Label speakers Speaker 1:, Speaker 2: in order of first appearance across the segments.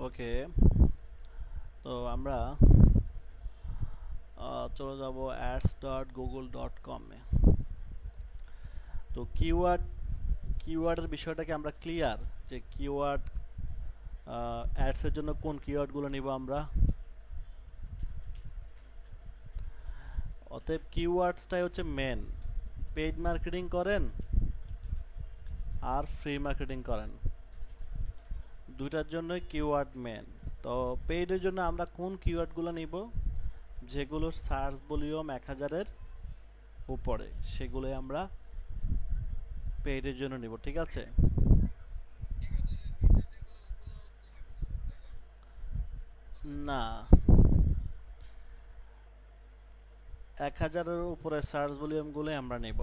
Speaker 1: ওকে, তো আমরা চলে যাব ads.google.com এ। তো কিওয়ার্ডের বিষয়টাকে আমরা ক্লিয়ার যে কিওয়ার্ড অ্যাডসের জন্য কোন কিওয়ার্ডগুলো নিব আমরা। অতএব কিওয়ার্ডসটাই হচ্ছে মেন। পেইড মার্কেটিং করেন আর ফ্রি মার্কেটিং করেন, দুইটার জন্যই কিওয়ার্ড মেন। তো পেইডের জন্য আমরা কোন কিওয়ার্ডগুলো নিব, যেগুলোর সার্চ ভলিউম 1000-এর উপরে, সেগুলোই আমরা পেইডের জন্য নিব। ঠিক আছে, না 1000-এর উপরে সার্চ ভলিউমগুলোই আমরা নিব।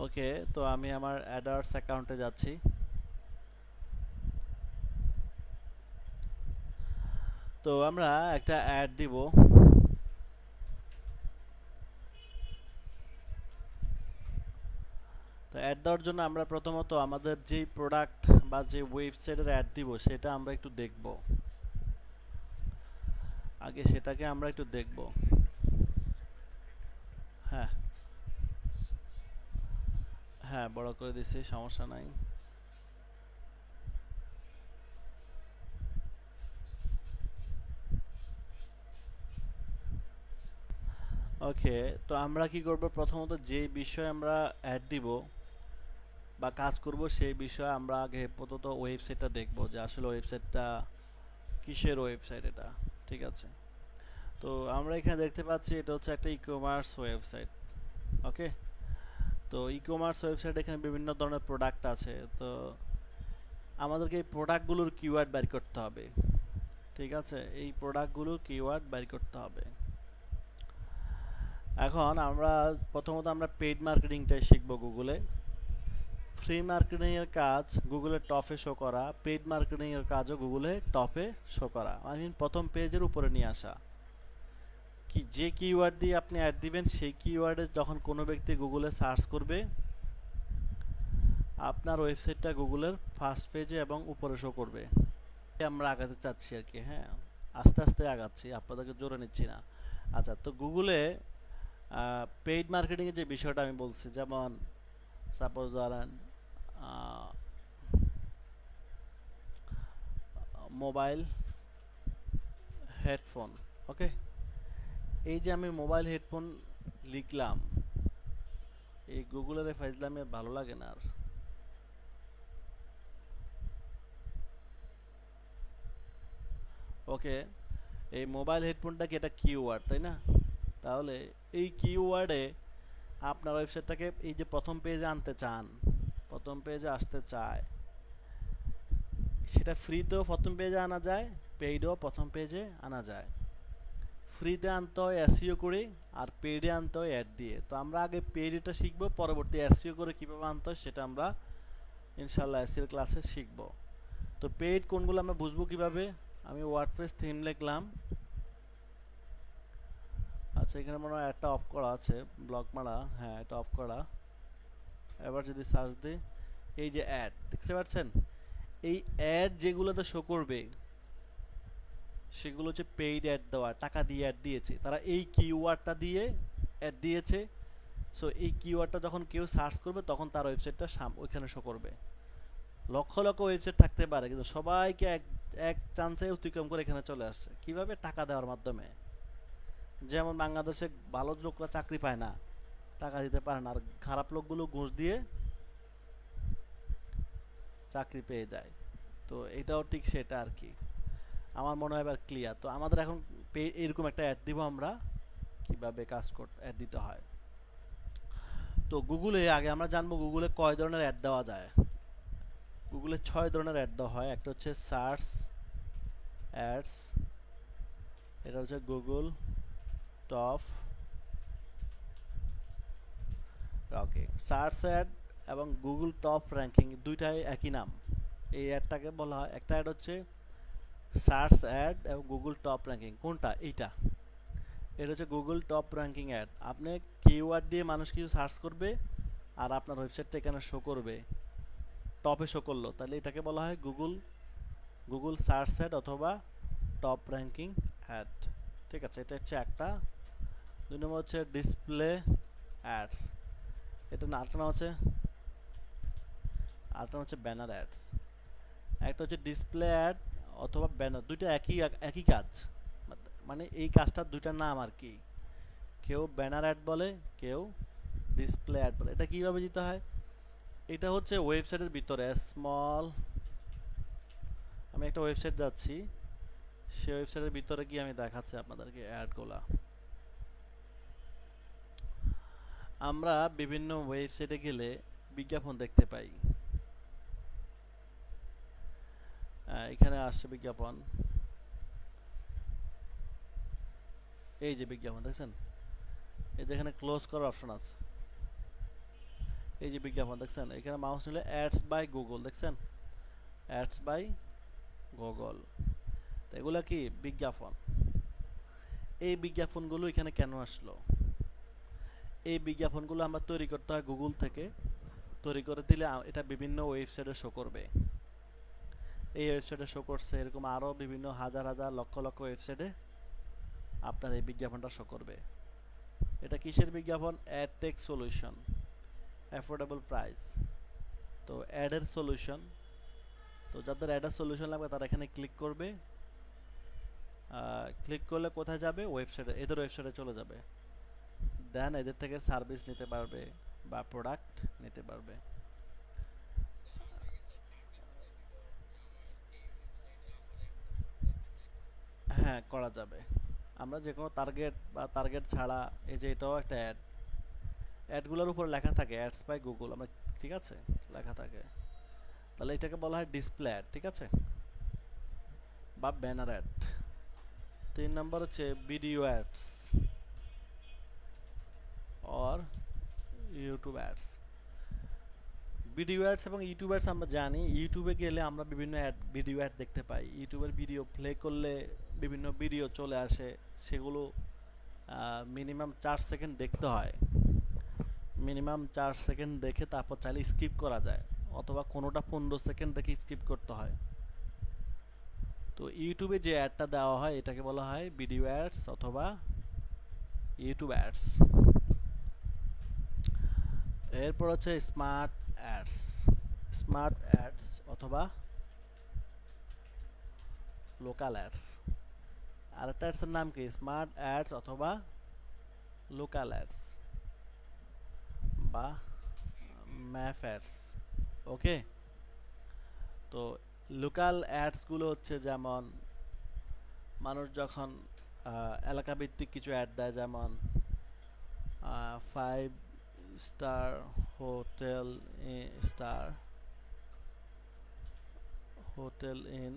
Speaker 1: ওকে, তো আমি আমার অ্যাডার্স অ্যাকাউন্টে যাচ্ছি। তো আমরা একটা অ্যাড দিব। তো অ্যাড দেওয়ার জন্য আমরা প্রথমত আমাদের যেই প্রোডাক্ট বা যে ওয়েবসাইটের অ্যাড দিব সেটা আমরা একটু দেখব। আগে সেটাকে আমরা একটু দেখব। হ্যাঁ হ্যাঁ, বড় করে দিছি, সমস্যা নাই। ওকে, তো আমরা কি করব, প্রথমত যে বিষয়ে আমরা অ্যাড দিব বা কাজ করব সেই বিষয়ে আমরা আগে প্রথমত ওয়েবসাইটটা দেখব, যে আসলে ওয়েবসাইটটা কিসের ওয়েবসাইট এটা। ঠিক আছে, তো আমরা এখানে দেখতে পাচ্ছি এটা হচ্ছে একটা ই কমার্স ওয়েবসাইট। ওকে, তো ই কমার্স ওয়েবসাইট, এখানে বিভিন্ন ধরনের প্রোডাক্ট আছে। তো আমাদেরকে এই প্রোডাক্টগুলোর কিওয়ার্ড বের করতে হবে। ঠিক আছে, এই প্রোডাক্টগুলোর কিওয়ার্ড বের করতে হবে। এখন আমরা প্রথমত আমরা পেইড মার্কেটিংটাই শিখব গুগলে। ফ্রি মার্কেটিং এর কাজ গুগলে টপে শো করা, পেইড মার্কেটিং এর কাজও গুগলে টপে শো করা, আই মিন প্রথম পেজের উপরে নিয়ে আসা। কি যে কিওয়ার্ড দিয়ে আপনি অ্যাড দিবেন সেই কিওয়ার্ডে যখন কোনো ব্যক্তি গুগলে সার্চ করবে, আপনার ওয়েবসাইটটা গুগলের ফার্স্ট পেজে এবং উপরে শো করবে। আমরা আগাতে চাচ্ছি আর কি। হ্যাঁ, আস্তে আস্তে আগাচ্ছি, আপনাদেরকে জোরে নিচ্ছি না। আচ্ছা, তো গুগলে পেইড মার্কেটিংয়ের যে বিষয়টা আমি বলছি, যেমন সাপোজ ধরেন মোবাইল হেডফোন। ওকে, এই যে আমি মোবাইল হেডফোন লিখলাম, এই গুগলের ফাইজলামে ভালো লাগে না আর। ওকে, এই মোবাইল হেডফোনটা কি এটা কিওয়ার্ড, তাই না? তাহলে এই কিওয়ার্ডে আপনার ওয়েবসাইটটাকে এই যে প্রথম পেজে আনতে চান, প্রথম পেজে আসতে চায়, সেটা ফ্রিতেও প্রথম পেজে আনা যায়, পেইডও প্রথম পেজে আনা যায়। ফ্রিতে আনতে হয় এসইও করে, আর পেইডে আনতে হয় অ্যাড দিয়ে। তো আমরা আগে পেইডটা শিখবো, পরবর্তী এসইও করে কীভাবে আনতে হয় সেটা আমরা ইনশাল্লাহ এসইও ক্লাসে শিখব। তো পেইড কোনগুলো আমরা বুঝবো কিভাবে? আমি ওয়ার্ডপ্রেস থিম লিখলাম। আচ্ছা, এখানে মনে হয় একটা অফ করা আছে, ব্লক মারা। হ্যাঁ, এটা অফ করা। এবার যদি সার্চ দিই, এই যে অ্যাড দেখতে পাচ্ছেন, এই অ্যাড যেগুলোতে শো করবে সেগুলো হচ্ছে পেইড অ্যাড দেওয়া, টাকা দিয়ে অ্যাড দিয়েছে, তারা এই কিওয়ার্ডটা দিয়ে অ্যাড দিয়েছে। সো এই কিওয়ার্ডটা যখন কেউ সার্চ করবে তখন তার ওয়েবসাইটটা ওইখানে শো করবে। লক্ষ লক্ষ ওয়েবসাইট থাকতে পারে, কিন্তু সবাইকে এক এক চান্সে অতিক্রম করে এখানে চলে আসছে। কিভাবে? টাকা দেওয়ার মাধ্যমে। যেমন বাংলাদেশে ভালো লোকরা চাকরি পায় না, টাকা দিতে পারে না, আর খারাপ লোকগুলো ঘুষ দিয়ে চাকরি পেয়ে যায়। তো এটাও ঠিক সেটা আর কি। আমার মনে হয় এবার ক্লিয়ার। তো আমাদের এখন এরকম একটা অ্যাড দিব আমরা, কিভাবে কাজ করতে অ্যাড দিতে হয়। তো গুগলে আগে আমরা জানবো গুগলে কয় ধরনের অ্যাড দেওয়া যায়। গুগলে 6 ধরনের অ্যাড দেওয়া হয়। একটা হচ্ছে সার্চ অ্যাডস, এটা হচ্ছে গুগল টপ। ওকে, সার্চ অ্যাড এবং গুগল টপ র্যাঙ্কিং দুইটাই একই নাম। এই অ্যাডটাকে বলা হয়, একটা অ্যাড হচ্ছে সার্চ অ্যাড এবং গুগল টপ র্যাঙ্কিং। কোনটা? এইটা, এটা হচ্ছে গুগল টপ র্যাঙ্কিং অ্যাড। আপনি কিওয়ার্ড দিয়ে মানুষ কিছু সার্চ করবে আর আপনার ওয়েবসাইটটা এখানে শো করবে। টপে শো করলো, তাহলে এটাকে বলা হয় গুগল সার্চ অ্যাড অথবা টপ র্যাঙ্কিং অ্যাড। ঠিক আছে, এটা হচ্ছে একটা। 2 নম্বর হচ্ছে ডিসপ্লে অ্যাডস, এটা না, আরেকটা হচ্ছে ব্যানার অ্যাডস। একটা হচ্ছে ডিসপ্লে অ্যাড অথবা ব্যানার, দুইটা একই কাজ, মানে এই কাজটার দুইটা নাম আর কি। কেউ ব্যানার অ্যাড বলে, কেউ ডিসপ্লে অ্যাড বলে। এটা কিভাবে দিতে হয়? এটা হচ্ছে ওয়েবসাইটের ভিতরে স্মল, আমি একটা ওয়েবসাইট যাচ্ছি, সেই ওয়েবসাইটের ভিতরে গিয়ে আমি দেখাচ্ছি আপনাদেরকে অ্যাডগুলা। আমরা বিভিন্ন ওয়েবসাইটে গেলে বিজ্ঞাপন দেখতে পাই। এখানে আসছে বিজ্ঞাপন, এই যে বিজ্ঞাপন দেখছেন, এই যে এখানে ক্লোজ করার অপশন আছে, এই যে বিজ্ঞাপন দেখছেন, এখানে মাউস নিলে অ্যাডস বাই গুগল, দেখছেন অ্যাডস বাই গুগল। তো এগুলা কি বিজ্ঞাপন। এই বিজ্ঞাপনগুলো এখানে কেন আসলো? এই বিজ্ঞাপনগুলো আমরা তৈরি করতে হয় গুগল থেকে, তৈরি করে দিলে এটা বিভিন্ন ওয়েবসাইটে শো করবে। এই ওয়েবসাইটে শো করছে, এরকম আরও বিভিন্ন হাজার হাজার লক্ষ লক্ষ ওয়েবসাইটে আপনার এই বিজ্ঞাপনটা শো করবে। এটা কিসের বিজ্ঞাপন? Adtech solution, affordable price. তো অ্যাডের সলিউশন, তো যাদের অ্যাডের সলিউশন লাগবে তারা এখানে ক্লিক করবে। ক্লিক করলে কোথায় যাবে? ওয়েবসাইটে, এদের ওয়েবসাইটে চলে যাবে। দেন এদের থেকে সার্ভিস নিতে পারবে বা প্রোডাক্ট নিতে পারবে। হ্যাঁ, করা যাবে। আমরা যে কোনো টার্গেট বা টার্গেট ছাড়া, এই যে এটাও একটা অ্যাড, অ্যাডগুলোর উপর লেখা থাকে অ্যাডস বাই গুগল, আমরা, ঠিক আছে, লেখা থাকে, তাহলে এটাকে বলা হয় ডিসপ্লে অ্যাড, ঠিক আছে, বা ব্যানার অ্যাড। 3 নম্বর হচ্ছে video ads or YouTube ads. Video ads এবং ইউটিউব অ্যাডস আমরা জানি, ইউটিউবে গেলে আমরা বিভিন্ন ভিডিও অ্যাড দেখতে পাই। ইউটিউবের ভিডিও প্লে করলে বিভিন্ন ভিডিও চলে আসে, সেগুলো মিনিমাম 4 সেকেন্ড দেখতে হয়। মিনিমাম 4 সেকেন্ড দেখে তারপর চাইলে স্কিপ করা যায়, অথবা কোনোটা 15 সেকেন্ড দেখে স্কিপ করতে হয়। তো ইউটিউবে যে অ্যাডটা দেওয়া হয় এটাকে বলা হয় ভিডিও অ্যাডস অথবা ইউটিউব অ্যাডস। এরপর হচ্ছে স্মার্ট অ্যাডস, স্মার্ট অ্যাডস অথবা লোকাল অ্যাডস। আরেকটা অ্যাডসের নাম কি? স্মার্ট অ্যাডস অথবা লোকাল অ্যাডস বা ম্যাপ অ্যাডস। ওকে, তো লোকাল অ্যাডসগুলো হচ্ছে যেমন মানুষ যখন এলাকা ভিত্তিক কিছু অ্যাড দেয়, যেমন 5 star hotel star hotel in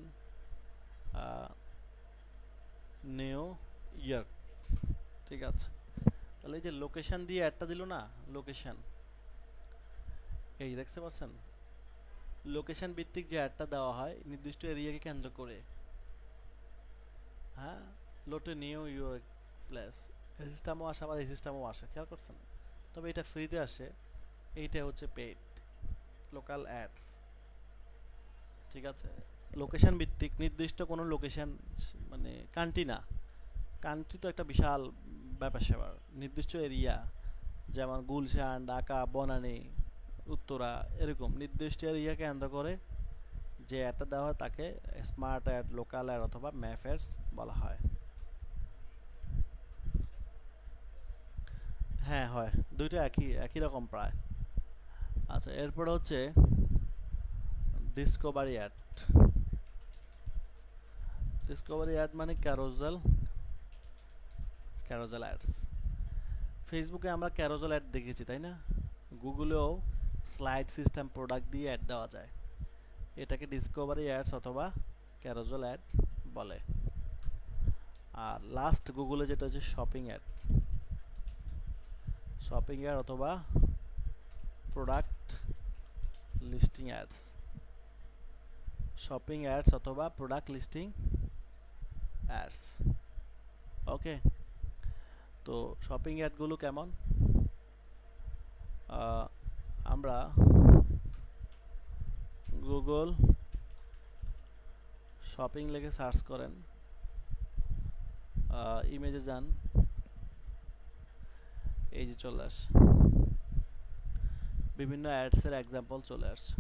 Speaker 1: new York, ঠিক আছে। তাহলে এই যে লোকেশন দিয়ে অ্যাডটা দিল না, লোকেশন, এই দেখতে পাচ্ছেন, লোকেশন ভিত্তিক যে অ্যাডটা দেওয়া হয় নির্দিষ্ট এরিয়াকে কেন্দ্র করে, হ্যাঁ, লোটে নিউ ইয়র্ক প্লেস, এই সিস্টেমও আসে, আবার এই সিস্টেমও আসে, খেয়াল করছেন। তবে এটা ফ্রিতে আসে, এইটা হচ্ছে পেইড লোকাল অ্যাডস, ঠিক আছে। লোকেশন ভিত্তিক নির্দিষ্ট কোনো লোকেশন, মানে কান্ট্রি না, কান্ট্রি তো একটা বিশাল ব্যাপার স্যাপার, নির্দিষ্ট এরিয়া, যেমন গুলশান, ঢাকা, বনানী, উত্তরা, এরকম নির্দিষ্ট এরিয়া কেন্দ্র করে যে অ্যাডটা দেওয়া হয় তাকে স্মার্ট অ্যাড, লোকাল অ্যাড অথবা ম্যাপ অ্যাডস বলা হয়। হ্যাঁ হয়, দুইটা একই একই রকম প্রায়। আচ্ছা, এরপর হচ্ছে ডিসকভারি অ্যাড। ডিসকভারি অ্যাড মানে ক্যারোজেল, ক্যারোজেল অ্যাডস। ফেসবুকে আমরা ক্যারোজেল অ্যাড দেখেছি, তাই না? গুগলেও স্লাইড সিস্টেম প্রোডাক্ট দিয়ে অ্যাড দেওয়া যায়, এটাকে ডিসকভারি অ্যাডস অথবা ক্যারোজেল অ্যাড বলে। আর লাস্ট গুগলে যেটা হচ্ছে শপিং অ্যাড, শপিং অ্যাড অথবা product listing ads, shopping ads অথবা প্রোডাক্ট লিস্টিং অ্যাডস। ওকে, তো শপিং অ্যাডগুলো কেমন? আমরা গুগল শপিং লিখে সার্চ করেন, ইমেজে যান, এই যে চলে আসছে, বিভিন্ন অ্যাডসের এক্সাম্পল চলে আসছে।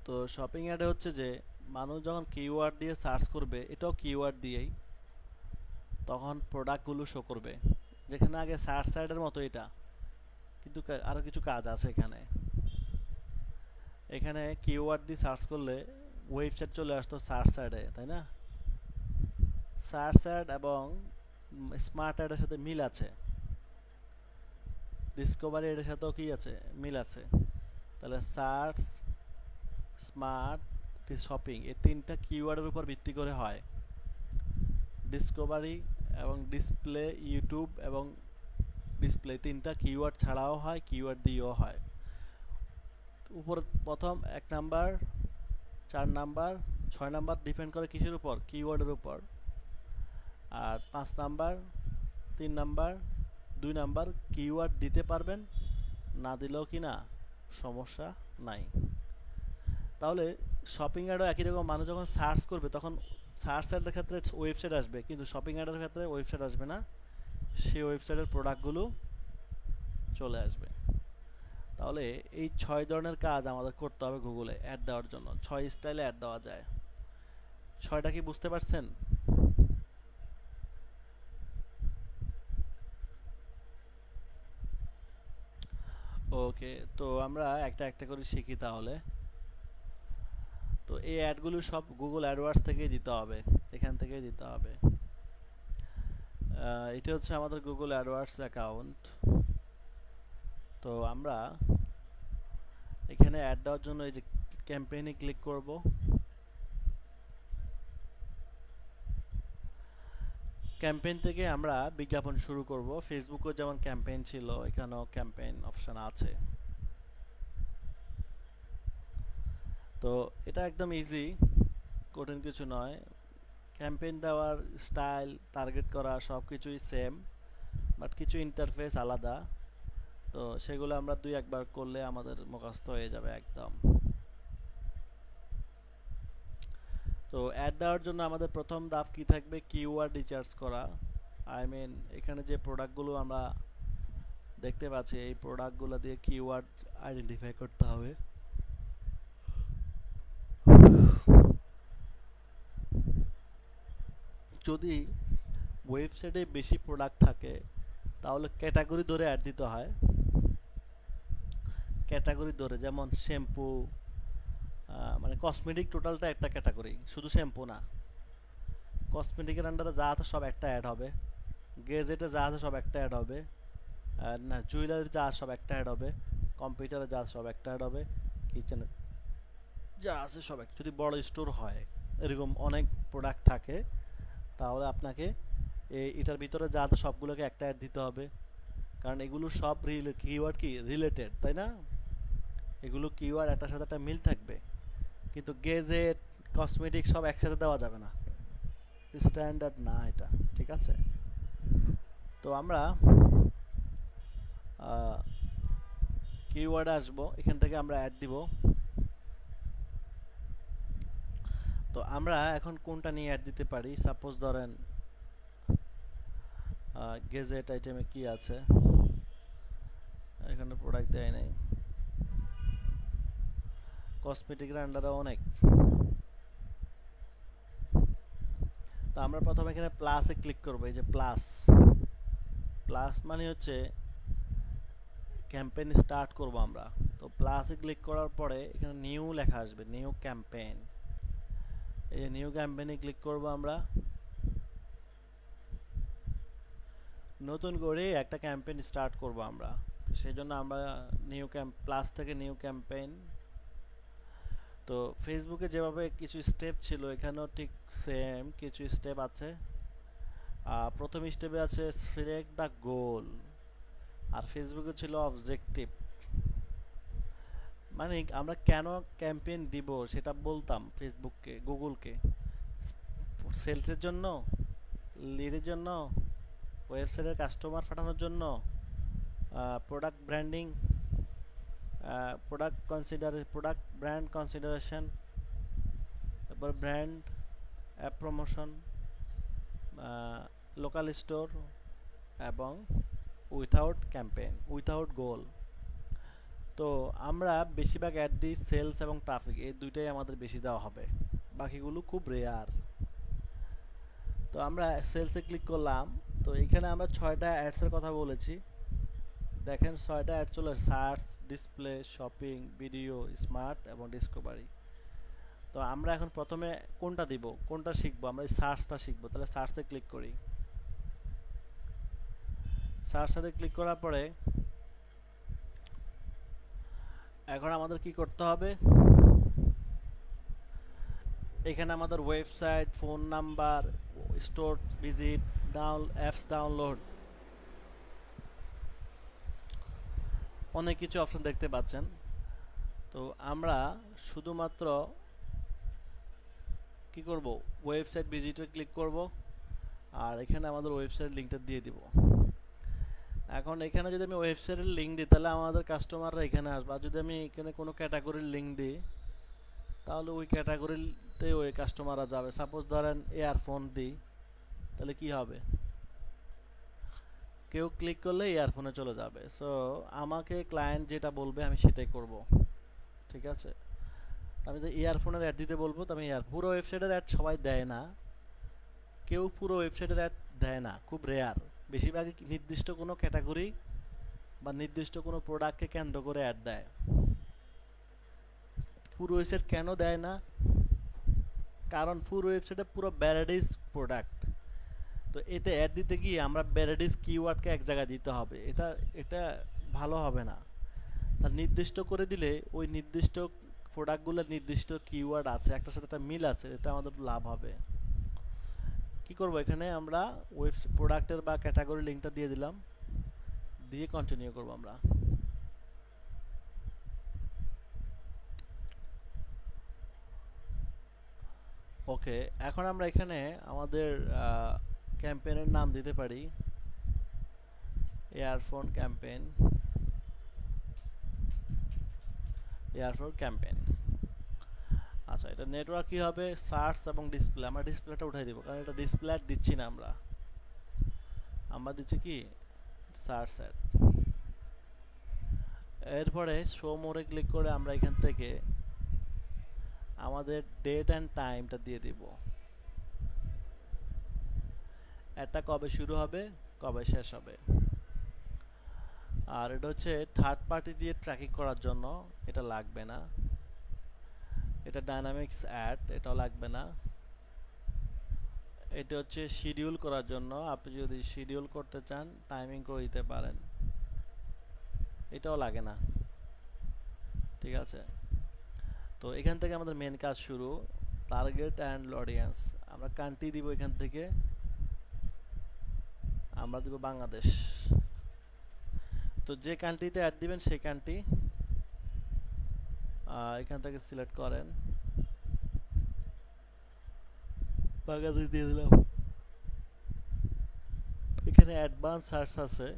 Speaker 1: তো শপিং অ্যাডে হচ্ছে যে মানুষ যখন কিওয়ার্ড দিয়ে সার্চ করবে, এটাও কিওয়ার্ড দিয়েই, তখন প্রোডাক্টগুলো শো করবে, যেখানে আগে সার্চ সাইডের মতো এটা, কিন্তু আরও কিছু কাজ আছে এখানে। এখানে কিওয়ার্ড দিয়ে সার্চ করলে ওয়েবসাইট চলে আসতো সার্চ সাইডে, তাই না? সার্চ অ্যাড এবং স্মার্ট অ্যাডের সাথে মিল আছে, ডিসকভারি এর সাথেও কি আছে, মিল আছে। তাহলে সার্চ, স্মার্ট, শপিং, এই তিনটা কিওয়ার্ডের উপর ভিত্তি করে হয়। ডিসকভারি এবং ডিসপ্লে, ইউটিউব এবং ডিসপ্লে, তিনটা কিওয়ার্ড ছাড়াও হয়, কিওয়ার্ড দিয়েও হয়। উপর প্রথম 1 নাম্বার, 4 নাম্বার, 6 নাম্বার ডিপেন্ড করে কিসের উপর, কিওয়ার্ডের উপর। আর 5 নাম্বার, 3 নাম্বার, 2 নাম্বার কিওয়ার্ড দিতে পারবেন, না দিলেও কি না সমস্যা নাই। তাহলে শপিং অ্যাডও একই রকম, মানুষ যখন সার্চ করবে তখন সার্চ অ্যাডের ক্ষেত্রে ওয়েবসাইট আসবে, কিন্তু শপিং অ্যাডের ক্ষেত্রে ওয়েবসাইট আসবে না, সেই ওয়েবসাইটের প্রোডাক্টগুলো চলে আসবে। তাহলে এই 6 ধরনের কাজ আমাদের করতে হবে গুগলে অ্যাড দেওয়ার জন্য। 6 স্টাইলে অ্যাড দেওয়া যায়। 6টা কি বুঝতে পারছেন? ওকে, তো আমরা একটা একটা করে শিখি তাহলে। তো এই অ্যাডগুলো সব গুগল অ্যাডওয়ার্ডস থেকেই দিতে হবে, এখান থেকেই দিতে হবে। এটা হচ্ছে আমাদের গুগল অ্যাডওয়ার্ডস অ্যাকাউন্ট। তো আমরা এখানে অ্যাড দেওয়ার জন্য এই যে ক্যাম্পেইনে ক্লিক করব। ক্যাম্পেইন থেকে আমরা বিজ্ঞাপন শুরু করব। ফেসবুকে যেমন ক্যাম্পেইন ছিল, এখানেও ক্যাম্পেইন অপশন আছে। তো এটা একদম ইজি, কঠিন কিছু নয়। ক্যাম্পেইন দেওয়ার স্টাইল, টার্গেট করা সব কিছুই সেম, বাট কিছু ইন্টারফেস আলাদা। তো সেগুলো আমরা 2-1 বার করলে আমাদের মুখস্থ হয়ে যাবে একদম। তো অ্যাড দেওয়ার জন্য আমাদের প্রথম ধাপ কি থাকবে, কিওয়ার্ড রিসার্চ করা। এখানে যে প্রোডাক্টগুলো আমরা দেখতে পাচ্ছি, এই প্রোডাক্টগুলো দিয়ে কিওয়ার্ড আইডেন্টিফাই করতে হবে। যদি ওয়েবসাইটে বেশি প্রোডাক্ট থাকে তাহলে ক্যাটাগরি ধরে অ্যাড দিতে হয়। ক্যাটাগরি ধরে, যেমন শ্যাম্পু, মানে কসমেটিক টোটালটা একটা ক্যাটাগরি, শুধু শ্যাম্পু না। কসমেটিকের আন্ডারে যা আছে সব একটা অ্যাড হবে, গেজেটে যা আছে সব একটা অ্যাড হবে, না জুয়েলারি যা সব একটা অ্যাড হবে, কম্পিউটারে যা সব একটা অ্যাড হবে, কিচেনে যা আছে সব একটা। যদি বড় স্টোর হয়, এরকম অনেক প্রোডাক্ট থাকে, তাহলে আপনাকে এটার ভিতরে যা আছে সবগুলোকে একটা অ্যাড দিতে হবে, কারণ এগুলো সব কিওয়ার্ড কি রিলেটেড, তাই না? এগুলো কিওয়ার্ড একটার সাথে একটা মিল থাকবে, কিন্তু গেজেট, কসমেটিক সব একসাথে দেওয়া যাবে না, স্ট্যান্ডার্ড না এটা, ঠিক আছে? তো আমরা কিওয়ার্ডে আসবো, এখান থেকে আমরা অ্যাড দিব। তো আমরা এখন কোনটা নিয়ে অ্যাড দিতে পারি? সাপোজ ধরেন গেজেট আইটেমে কি আছে, এখানে প্রোডাক্ট দেয় নাই। কসমেটিকের আন্ডারে অনেক। তো আমরা প্রথমে এখানে প্লাসে ক্লিক করবো। এই যে প্লাস, প্লাস মানে হচ্ছে ক্যাম্পেইন স্টার্ট করব আমরা। তো প্লাসে ক্লিক করার পরে এখানে নিউ লেখা আসবে, নিউ ক্যাম্পেইন। এই যে নিউ ক্যাম্পেইনে ক্লিক করব আমরা, নতুন করে একটা ক্যাম্পেইন স্টার্ট করব আমরা। তো সেই জন্য আমরা প্লাস থেকে নিউ ক্যাম্পেইন। তো ফেসবুকে যেভাবে কিছু স্টেপ ছিল, এখানেও ঠিক সেম কিছু স্টেপ আছে। প্রথম স্টেপে আছে সিলেক্ট দ্য গোল, আর ফেসবুকে ছিল অবজেক্টিভ। মানে আমরা কেন ক্যাম্পেইন দিব সেটা বলতাম ফেসবুককে, গুগলকে। সেলসের জন্য, লিডের জন্য, ওয়েবসাইটের কাস্টমার পাঠানোর জন্য, product branding, product brand consideration, তারপর brand app promotion, local store এবং উইথাউট গোল। তো আমরা বেশিরভাগ অ্যাড দিই সেলস এবং ট্রাফিক, এই দুইটাই আমাদের বেশি দেওয়া হবে, বাকিগুলো খুব রেয়ার। তো আমরা সেলসে ক্লিক করলাম। তো এখানে আমরা 6টা অ্যাডসের কথা বলেছি, দেখেন 6টা অ্যাড চলে, search, display, shopping, video, smart এবং ডিসকভারি। তো আমরা এখন প্রথমে কোনটা দিব, কোনটা শিখবো, আমরা এই সার্চটা শিখবো। তাহলে সার্চে ক্লিক করি। সার্চে ক্লিক করার পরে এখন আমাদের কি করতে হবে, এখানে আমাদের website, phone number, store visit, apps download, অনেক কিছু অপশন দেখতে পাচ্ছেন। তো আমরা শুধুমাত্র কি করব, ওয়েবসাইট ভিজিটে ক্লিক করব, আর এখানে আমাদের ওয়েবসাইট লিঙ্কটা দিয়ে দিব। এখন এখানে যদি আমি ওয়েবসাইটের লিঙ্ক দিই তাহলে আমাদের কাস্টমাররা এখানে আসবে, আর যদি আমি এখানে কোনো ক্যাটাগরির লিঙ্ক দিই তাহলে ওই ক্যাটাগরিতে ওই কাস্টমাররা যাবে। সাপোজ ধরেন ইয়ারফোন দিই, তাহলে কি হবে, কেউ ক্লিক করলে ইয়ারফোনে চলে যাবে। সো আমাকে ক্লায়েন্ট যেটা বলবে আমি সেটাই করব, ঠিক আছে। আমি যে ইয়ারফোনের অ্যাড দিতে বলবো, তো আমি পুরো ওয়েবসাইটের অ্যাড সবাই দেয় না, কেউ পুরো ওয়েবসাইটের অ্যাড দেয় না, খুব রেয়ার। বেশিরভাগই নির্দিষ্ট কোনো ক্যাটাগরি বা নির্দিষ্ট কোনো প্রোডাক্টকে কেন্দ্র করে অ্যাড দেয়। পুরো ওয়েবসাইট কেন দেয় না, কারণ পুরো ওয়েবসাইটে পুরো ভ্যারাইটিস প্রোডাক্ট, তো এতে অ্যাড দিতে গিয়ে আমরা ভ্যারাইটিস কিওয়ার্ডকে এক জায়গায় দিতে হবে, এটা ভালো হবে না। তার নির্দিষ্ট করে দিলে ওই নির্দিষ্ট প্রোডাক্টগুলোর নির্দিষ্ট কিওয়ার্ড আছে, একটার সাথে একটা মিল আছে, এতে আমাদের লাভ হবে। কি করব, এখানে আমরা প্রোডাক্টের বা ক্যাটাগরি লিঙ্কটা দিয়ে দিলাম, দিয়ে কন্টিনিউ করব আমরা। ওকে, এখন আমরা এখানে আমাদের ক্যাম্পেইনের নাম দিতে পারি ইয়ারফোন ক্যাম্পেইন। আচ্ছা, এটা নেটওয়ার্ক কি হবে, সার্চ এবং ডিসপ্লে। আমরা ডিসপ্লেটা উঠাই দিব, কারণ এটা ডিসপ্লে অ্যাড দিচ্ছি না, আমরা দিচ্ছি কি সার্চ অ্যাড। এরপরে শো মোরে ক্লিক করে আমরা এখান থেকে আমাদের ডেট অ্যান্ড টাইমটা দিয়ে দিব, এটা কবে শুরু হবে কবে শেষ হবে। আর এটা হচ্ছে থার্ড পার্টি দিয়ে ট্র্যাকিং করার জন্য, এটা লাগবে না। এটা ডাইনামিক্স অ্যাড, এটাও লাগবে না। এটা হচ্ছে শিডিউল করার জন্য, আপনি যদি শিডিউল করতে চান টাইমিং করে দিতে পারেন, এটাও লাগে না, ঠিক আছে। তো এখান থেকে আমাদের মেন কাজ শুরু, টার্গেট অ্যান্ড অডিয়েন্স। আমরা কান্ট্রি দিব, এখান থেকে আমরা দিব বাংলাদেশ। তো যে কান্ট্রিতে অ্যাড দিবেন সেই কান্ট্রি এখান থেকে সিলেক্ট করেন, বাংলাদেশ দিয়ে দিলাম। এখানে অ্যাডভান্স সার্চ আছে,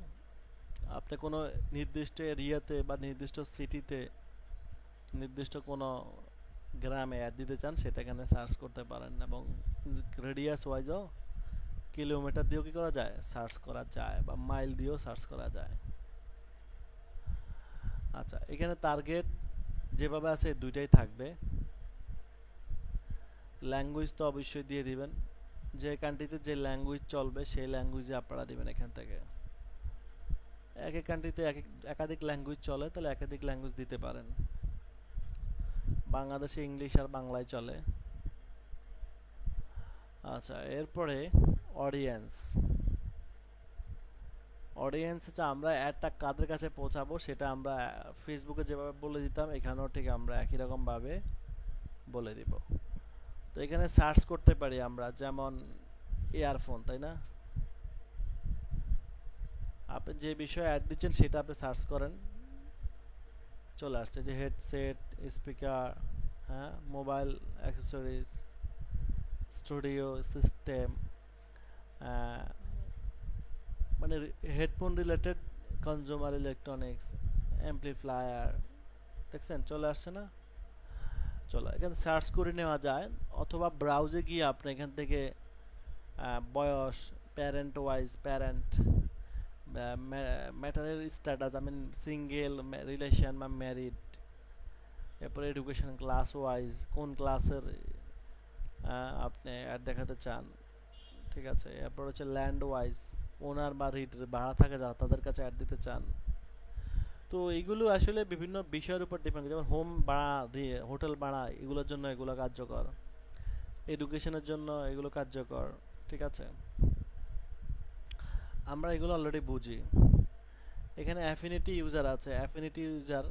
Speaker 1: আপনি কোনো নির্দিষ্ট এরিয়াতে বা নির্দিষ্ট সিটিতে নির্দিষ্ট কোনো গ্রামে অ্যাড দিতে চান সেটা এখানে সার্চ করতে পারেন, এবং রেডিয়াস ওয়াইজও কিলোমিটার দিয়েও কি করা যায়, সার্চ করা যায়, বা মাইল দিয়েও সার্চ করা যায়। আচ্ছা, এখানে টার্গেট যেভাবে আছে দুইটাই থাকবে। ল্যাঙ্গুয়েজ তো অবশ্যই দিয়ে দিবেন, যে কান্ট্রিতে যে ল্যাঙ্গুয়েজ চলবে সেই ল্যাঙ্গুয়েজে আপনারা দিবেন। এখান থেকে এক এক কান্ট্রিতে একাধিক ল্যাঙ্গুয়েজ চলে, তাহলে একাধিক ল্যাঙ্গুয়েজ দিতে পারেন। বাংলাদেশে ইংলিশ আর বাংলায় চলে। আচ্ছা, এরপরে অডিয়েন্স হচ্ছে আমরা অ্যাডটা কাদের কাছে পৌঁছাবো সেটা আমরা ফেসবুকে যেভাবে বলে দিতাম এখানেও ঠিক আমরা একই রকম ভাবে বলে দিব। তো এখানে সার্চ করতে পারি আমরা, যেমন ইয়ারফোন, তাই না, আপনি যে বিষয়ে অ্যাড দিচ্ছেন সেটা আপনি সার্চ করেন, চলে আসছে যে হেডসেট, স্পিকার, হ্যাঁ, মোবাইল অ্যাক্সেসরিজ, স্টুডিও সিস্টেম, মানে headphone related, consumer electronics, amplifier, দেখছেন চলে আসছে না? চলো এখানে সার্চ করে নেওয়া যায়, অথবা ব্রাউজে গিয়ে আপনি এখান থেকে বয়স, প্যারেন্ট ওয়াইজ, প্যারেন্ট, ম্যাটারের status, I mean single, relation বা ম্যারিড, এরপরে এডুকেশন ক্লাস ওয়াইজ, কোন ক্লাসের আপনি অ্যাড দেখাতে চান, ঠিক আছে। এরপর হচ্ছে ল্যান্ড ওয়াইজ, ওনার বা রিডের ভাড়া থাকে যারা তাদের কাছে অ্যাড দিতে চান। তো এইগুলো আসলে বিভিন্ন বিষয়ের উপর ডিপেন্ড করে, যেমন হোম ভাড়া, হোটেল ভাড়া, এগুলোর জন্য এগুলো কার্যকর, এডুকেশনের জন্য এগুলো কার্যকর, ঠিক আছে। আমরা এগুলো অলরেডি বুঝি। এখানে অ্যাফিনিটি ইউজার আছে, অ্যাফিনিটি ইউজার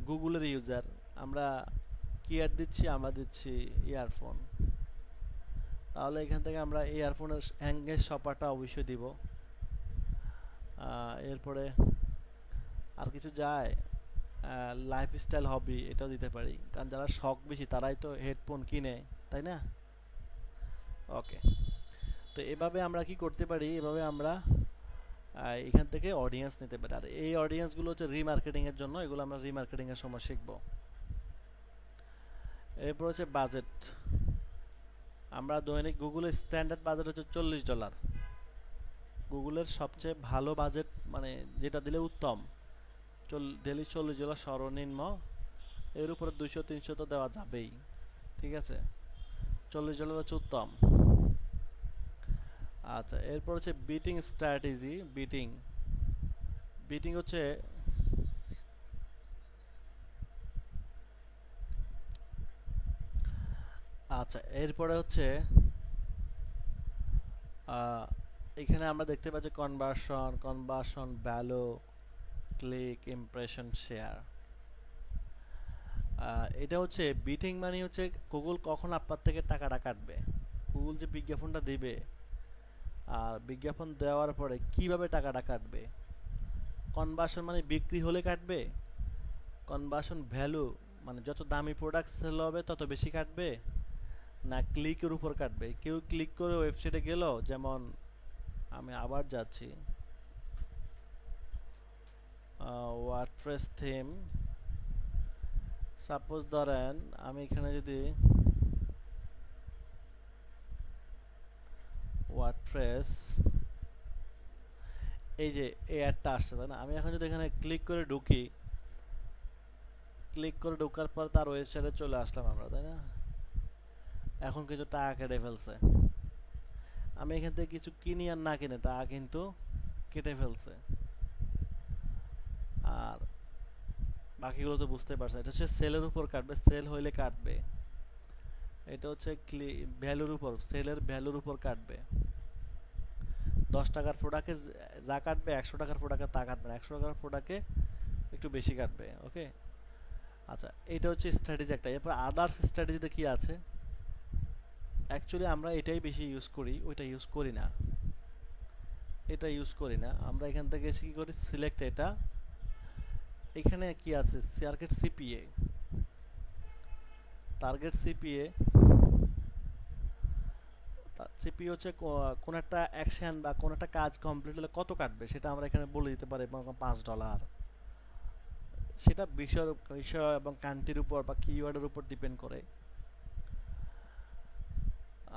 Speaker 1: গুগলের ইউজার। আমরা কি অ্যাড দিচ্ছি? আমরা দিচ্ছি ইয়ারফোন। তাহলে এখান থেকে আমরা ইয়ারফোনের হ্যাঙ্গের শপারটা অবশ্যই দিব। এরপরে আর কিছু যায়, লাইফস্টাইল হবি, এটাও দিতে পারি, কারণ যারা শখ বেশি তারাই তো হেডফোন কিনে, তাই না? ওকে, তো এভাবে আমরা কি করতে পারি, এভাবে আমরা এখান থেকে অডিয়েন্স নিতে পারি। আর এই অডিয়েন্সগুলো হচ্ছে রিমার্কেটিংয়ের জন্য, এগুলো আমরা রিমার্কেটিংয়ের সময় শিখব। এরপর হচ্ছে বাজেট। আমরা দৈনিক গুগলের স্ট্যান্ডার্ড বাজেট হচ্ছে $40। গুগলের সবচেয়ে ভালো বাজেট, মানে যেটা দিলে উত্তম, ডেলি $40 সর্বনিম্ন, এর উপরে 200-300 তো দেওয়া যাবেই, ঠিক আছে। $40 হচ্ছে উত্তম। আচ্ছা, এরপর হচ্ছে বিটিং স্ট্র্যাটেজি। বিটিং বিটিং হচ্ছে আচ্ছা, এরপরে হচ্ছে এখানে আমরা দেখতে পাচ্ছি conversion value, click, impression, share. এটা হচ্ছে বিটিং, মানে হচ্ছে গুগল কখন আপনার থেকে টাকাটা কাটবে, গুগল যে বিজ্ঞাপনটা দিবে, আর বিজ্ঞাপন দেওয়ার পরে কিভাবে টাকাটা কাটবে। কনভার্সন মানে বিক্রি হলে কাটবে, কনভার্সন ভ্যালু মানে যত দামি প্রোডাক্ট সেল হবে তত বেশি কাটবে, না ক্লিকের উপর কাটবে। কেউ ক্লিক করে ওয়েবসাইটে গেল, যেমন আমি আবার যাচ্ছি, ওয়ার্ডপ্রেস থিম, সাপোজ ধরেন আমি এখানে যদি ওয়ার্ডপ্রেস, এই যে এই অ্যাডটা আসছে, তাই না? আমি এখন যদি এখানে ক্লিক করে ঢুকি, ক্লিক করে ঢোকার পর তার ওয়েবসাইটে চলে আসলাম আমরা, তাই না? এখন কিছু টাকা কেটে ফেলছে, আমি এখান থেকে কিছু কিনি আর না কিনে টাকা কিন্তু কেটে ফেলছে। আর বাকিগুলো তো বুঝতে পারছে, এটা হচ্ছে সেলের উপর কাটবে, সেল হইলে কাটবে। এটা হচ্ছে ভ্যালুর উপর, সেলের ভ্যালুর উপর কাটবে। 10 টাকার প্রোডাক্টে যা কাটবে 100 টাকার প্রোডাক্টে তা কাটবে না, 100 টাকার প্রোডাক্টে একটু বেশি কাটবে। ওকে, আচ্ছা, এটা হচ্ছে স্ট্র্যাটেজি একটা। এরপর আদার্স স্ট্র্যাটেজিতে কি আছে, অ্যাকচুয়ালি আমরা এটাই বেশি ইউজ করি, ওইটা ইউজ করি না, এটা ইউজ করি না। আমরা এখান থেকে এসে কি করি, সিলেক্ট, এটা এখানে কি আছে, target CPA, target CPA. CPA হচ্ছে কোন একটা অ্যাকশন বা কোন একটা কাজ কমপ্লিট হলে কত কাটবে সেটা আমরা এখানে বলে দিতে পারি, $5। সেটা বিষয় এবং কান্ট্রির উপর বা কিওয়ার্ডের উপর ডিপেন্ড করে।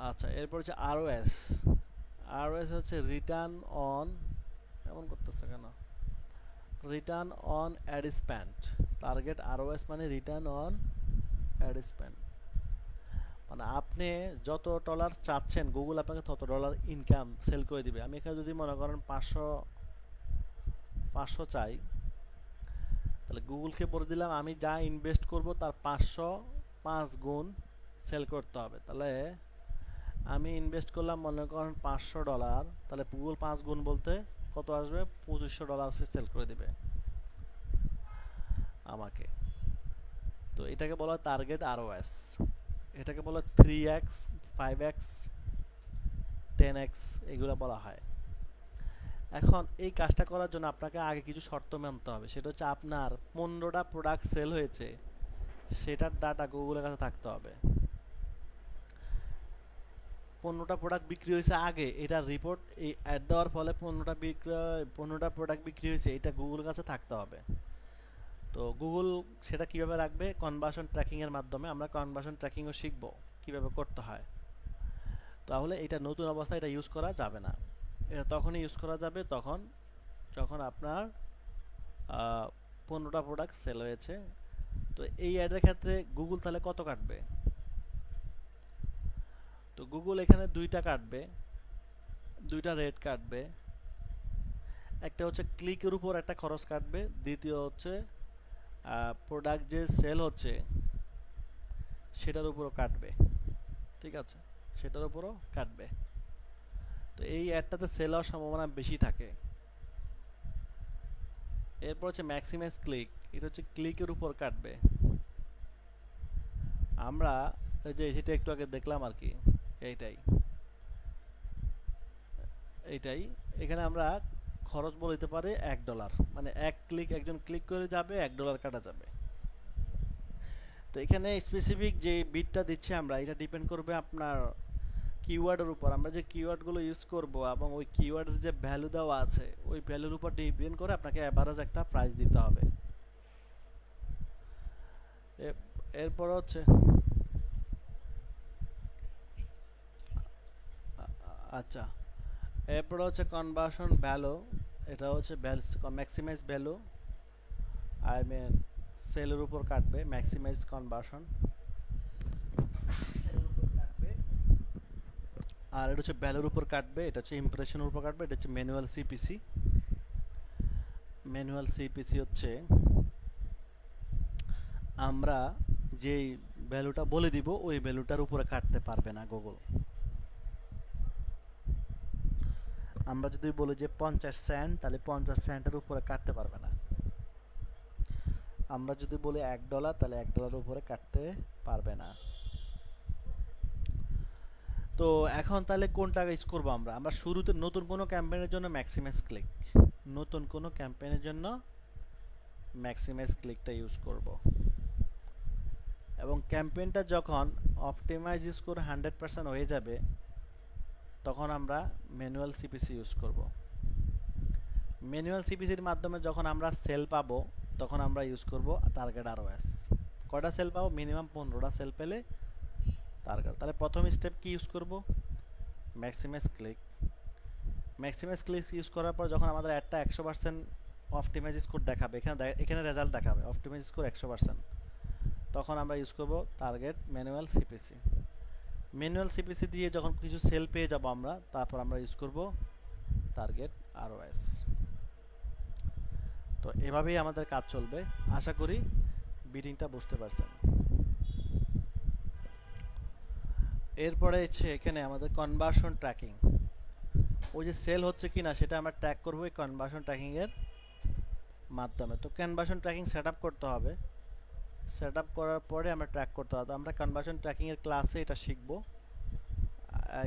Speaker 1: আচ্ছা, এরপর হচ্ছে আরওএস। আরওএস হচ্ছে রিটার্ন অন, এমন করতেছে কেন, return on ad spend. Target ROAS মানে রিটার্ন অন অ্যাড স্পেন্ড, মানে আপনি যত ডলার চাচ্ছেন গুগল আপনাকে তত ডলার ইনকাম সেল করে দিবে। আমি এখানে যদি মনে করেন 500 চাই, তাহলে গুগলকে বলে দিলাম আমি যা ইনভেস্ট করব তার 505 গুণ সেল করতে হবে। তাহলে আমি ইনভেস্ট করলাম মনে করেন $500, তাহলে গুগল 5 গুণ বলতে কত আসবে, $2500 সেল করে দিবে আমাকে। তো এটাকে বলা হয় টার্গেট আরওএস। এটাকে বলা 3x, 5x, 10x এগুলো বলা হয়। এখন এই কাজটা করার জন্য আপনাকে আগে কিছু শর্ত মানতে হবে, সেটা হচ্ছে আপনার 15টা প্রোডাক্ট সেল হয়েছে সেটার ডাটা গুগলের কাছে থাকতে হবে। 15টা প্রোডাক্ট বিক্রি হয়েছে আগে, এটা রিপোর্ট এই অ্যাড দেওয়ার ফলে 15টা প্রোডাক্ট বিক্রি হয়েছে এটা গুগলের কাছে থাকতে হবে। তো গুগল সেটা কিভাবে রাখবে, কনভার্সন ট্র্যাকিং এর মাধ্যমে। আমরা কনভার্সন ট্র্যাকিংও শিখব কিভাবে করতে হয়। তাহলে এটা নতুন অবস্থায় এটা ইউজ করা যাবে না। এটা তখনই ইউজ করা যাবে তখন যখন আপনার 15টা প্রোডাক্ট সেল হয়েছে। তো এই অ্যাডের ক্ষেত্রে গুগল তাহলে কত কাটবে? তো গুগল এখানে দুইটা কাটবে, দুইটা রেট কাটবে। একটা হচ্ছে ক্লিকের উপর একটা খরচ কাটবে, দ্বিতীয় হচ্ছে প্রোডাক্ট যে সেল হচ্ছে সেটার উপরও কাটবে। ঠিক আছে, সেটার উপরও কাটবে। তো এই অ্যাডটাতে সেল হওয়ার সম্ভাবনা বেশি থাকে। এরপর হচ্ছে ম্যাক্সিমাইজ ক্লিক, এটা হচ্ছে ক্লিকের উপর কাটবে। আমরা এই যে সেটা একটু আগে দেখলাম আর কি, এইটাই এইটাই এখানে আমরা খরচ বলতে পারি $1, মানে এক ক্লিক, একজন ক্লিক করে যাবে $1 কাটা যাবে। তো এখানে স্পেসিফিক যে বিটটা দিচ্ছি আমরা, এটা ডিপেন্ড করবে আপনার কিওয়ার্ডের উপর। আমরা যে কিওয়ার্ডগুলো ইউজ করব এবং ওই কিওয়ার্ডের যে ভ্যালু দেওয়া আছে ওই ভ্যালুর উপর ডিপেন্ড করে আপনাকে অ্যাভারেজ একটা প্রাইস দিতে হবে। এরপর হচ্ছে আচ্ছা, এরপর হচ্ছে কনভার্সন ভ্যালু। এটা হচ্ছে ম্যাক্সিমাইজ ভ্যালু, আই মিন সেলের উপর কাটবে। ম্যাক্সিমাইজ কনভার্সন আর এটা হচ্ছে ভ্যালুর উপর কাটবে। এটা হচ্ছে ইমপ্রেশনের উপর কাটবে। এটা হচ্ছে ম্যানুয়াল সিপিসি। ম্যানুয়াল সিপিসি হচ্ছে আমরা যেই ভ্যালুটা বলে দিব ওই ভ্যালুটার উপরে কাটতে পারবে না গুগল। আমরা যদি বলি যে 50 সেন্ট, তাহলে 50 সেন্টের উপরে কাটতে পারবে না। আমরা যদি বলি $1, তাহলে $1 উপরে কাটতে পারবে না। তো এখন তাহলে কোনটা ইউজ করবো আমরা? আমরা শুরুতে নতুন কোনো ক্যাম্পেইনের জন্য ম্যাক্সিমাইজ ক্লিক, নতুন কোনো ক্যাম্পেইনের জন্য ম্যাক্সিমাইজ ক্লিকটা ইউজ করব। এবং ক্যাম্পেইনটা যখন অপটিমাইজ স্কোর 100% হয়ে যাবে তখন আমরা ম্যানুয়াল সিপিসি ইউজ করব। ম্যানুয়াল সিপিসির মাধ্যমে যখন আমরা সেল পাবো তখন আমরা ইউজ করব টার্গেট আরওএস। কয়টা সেল পাবো? মিনিমাম 15টা সেল পেলে টার্গেট। তাহলে প্রথম স্টেপ কি ইউজ করব? Maximise click. Maximise click use করার পর যখন আমাদের একটা 100% অপটিমাইজ স্কোর দেখাবে, এখানে রেজাল্ট দেখাবে অপটিমাইজ স্কোর 100%, তখন আমরা ইউজ করব target manual CPC. Manual CPC দিয়ে যখন কিছু সেল পেয়ে যাব আমরা, তারপর আমরা ইউজ করব টার্গেট আরওএস। তো এভাবেই আমাদের কাজ চলবে। আশা করি বিডিংটা বুঝতে পারছেন। এরপরে হচ্ছে এখানে আমাদের কনভার্সন ট্র্যাকিং। ওই যে সেল হচ্ছে কিনা সেটা আমরা ট্র্যাক করবো এই কনভার্সন ট্র্যাকিং এর মাধ্যমে। তো কনভার্সন ট্র্যাকিং সেট আপ করতে হবে। সেট আপ করার পরে আমরা ট্র্যাক করতে হবে। আমরা কনভার্সন ট্র্যাকিং এর ক্লাসে এটা শিখবো।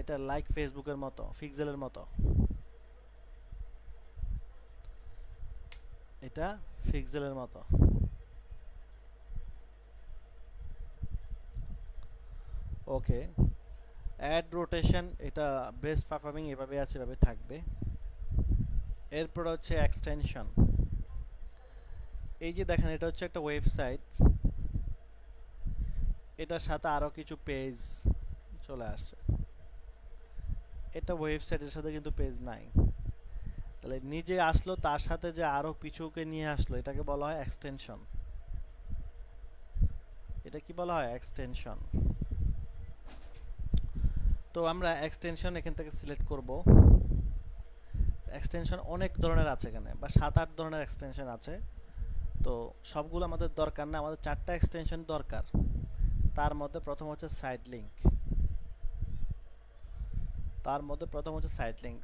Speaker 1: এটা লাইক ফেসবুকের মতো, পিক্সেলের মতো। এটা পিক্সেলের মতো। ওকে, অ্যাড রোটেশন, এটা বেস্ট পারফর্মিং এভাবে আছে, এভাবে থাকবে। এরপর হচ্ছে এক্সটেনশন। এই যে দেখেন এটা হচ্ছে একটা ওয়েবসাইট, এটার সাথে আরো কিছু পেজ চলে আসছে। এটা ওয়েবসাইটের সাথে কিন্তু পেজ নাই, তাহলে নিজে আসলো তার সাথে যে আরো পিছুকে নিয়ে আসলো এটাকে বলা হয় এক্সটেনশন। এটা কি বলা হয়? এক্সটেনশন। তো আমরা এক্সটেনশন এখান থেকে সিলেক্ট করব। এক্সটেনশন অনেক ধরনের আছে এখানে, বা 7-8 ধরনের এক্সটেনশন আছে। তো সবগুলো আমাদের দরকার না, আমাদের 4টা এক্সটেনশন দরকার। তার মধ্যে প্রথম হচ্ছে সাইড লিংক।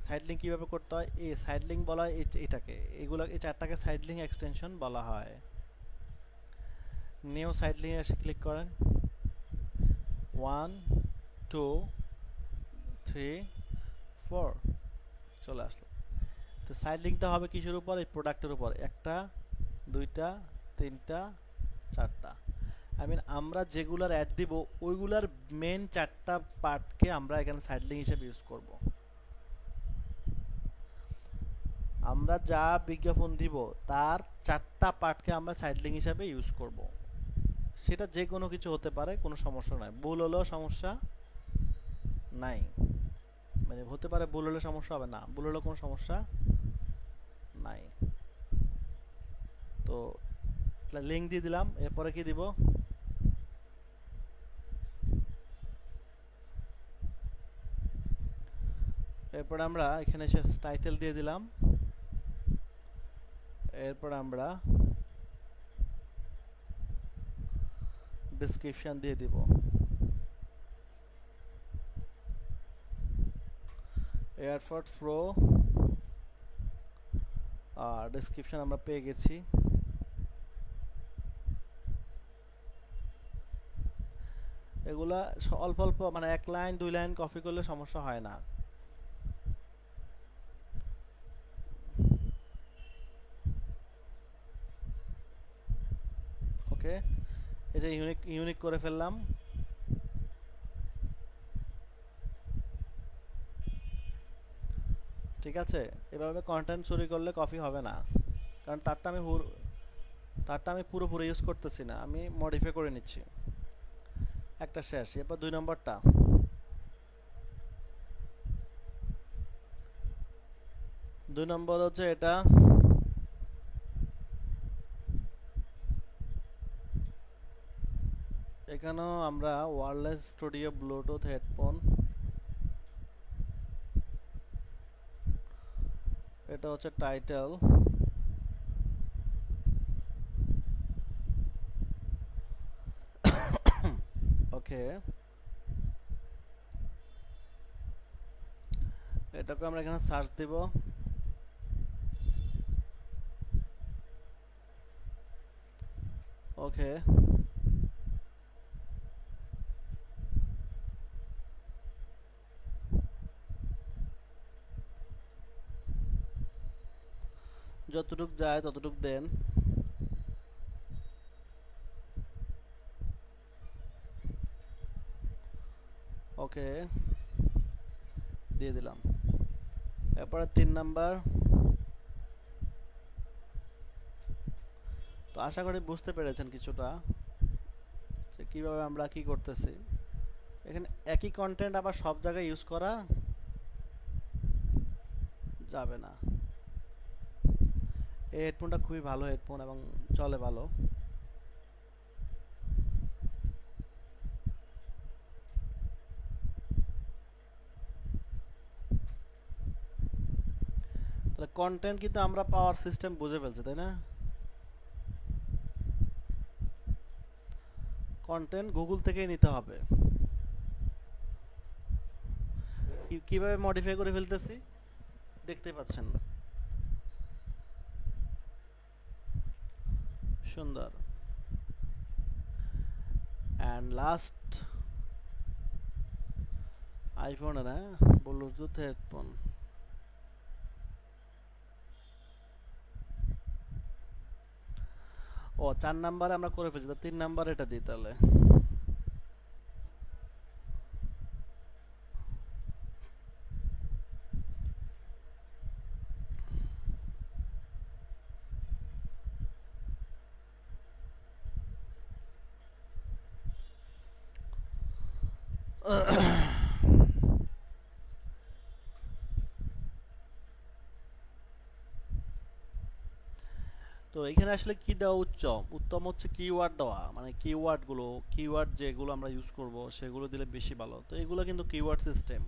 Speaker 1: সাইড লিংক কিভাবে করতে হয়? এই সাইড লিংক বলা হয় এটাকে, এগুলো এই 4টাকে সাইড লিংক এক্সটেনশন বলা হয়। নিউ সাইড লিংক এসে ক্লিক করেন। 1 2 3 4 চলে আসলো। তো সাইড লিংকটা হবে কিসের উপর? এই প্রোডাক্টের উপর। 1টা 2টা 3টা 4টা। আই মিন আমরা যেগুলার অ্যাড দিব ওইগুলার মেন 4টা পার্টকে আমরা এখানে সাইড লিংক হিসেবে ইউজ করব। আমরা যা বিজ্ঞাপন দিব তার 4টা পার্টকে আমরা সাইড লিঙ্ক হিসাবে ইউজ করব। সেটা যে কোনো কিছু হতে পারে, কোনো সমস্যা নাই, ভুল হলেও সমস্যা নাই, মানে হতে পারে ভুল হলে সমস্যা হবে না, ভুল হলে কোনো সমস্যা নাই। তো লিঙ্ক দিয়ে দিলাম, এরপরে কি দিব, এরপর আমরা এখানে এসে টাইটেল দিয়ে দিলাম, এরপর আমরা ডেসক্রিপশন দিয়ে দিব। এয়ারপড প্রো ডেসক্রিপশন আমরা পেয়ে গেছি। এগুলা অল্প অল্প, মানে 1 লাইন 2 লাইন কপি করলে সমস্যা হয় না। ওকে, এটা ইউনিক ইউনিক করে ফেললাম। ঠিক আছে, এভাবে কন্টেন্ট চুরি করলে কপি হবে না, কারণ তারটা আমি পুরোপুরি ইউজ করতেছি না, আমি মডিফাই করে নিচ্ছি। একটা শেষ, এরপর 2 নম্বরটা, হচ্ছে এটা, এখানেও আমরা ওয়্যারলেস স্টুডিও ব্লুটুথ হেডফোন, এটা হচ্ছে টাইটেল। ওকে, এটাকে আমরা এখানে সার্চ দিব। ওকে, যতটুক যায় ততটুক দেন। ওকে, দিয়ে দিলাম। এরপরে 3 নাম্বার। তো আশা করি বুঝতে পেরেছেন কিছুটা যে কিভাবে আমরা কি করতেছি। এখানে একই কন্টেন্ট আবার সব জায়গায় ইউজ করা যাবে না। এই হেডফোনটা খুবই ভালো হেডফোন এবং চলে ভালো। তাহলে কন্টেন্ট কিন্তু আমরা পাওয়ার সিস্টেম বুঝে ফেলছি, তাই না? কন্টেন্ট গুগল থেকেই নিতে হবে। কিভাবে মডিফাই করে ফেলতেছি দেখতে পাচ্ছেন, সুন্দর। অ্যান্ড লাস্ট আইফোনের, হ্যাঁ, ব্লুটুথ হেডফোন। ও 4 নাম্বারে আমরা করে ফেলছি, 3 নাম্বার এটা দিই তাহলে। তো এখানে আসলে কি দেওয়া উত্তম হচ্ছে কিওয়ার্ড দেওয়া, মানে কিওয়ার্ড যেগুলো আমরা ইউজ করব সেগুলো দিলে বেশি ভালো। তো এগুলো কিন্তু কিওয়ার্ড সিস্টেম,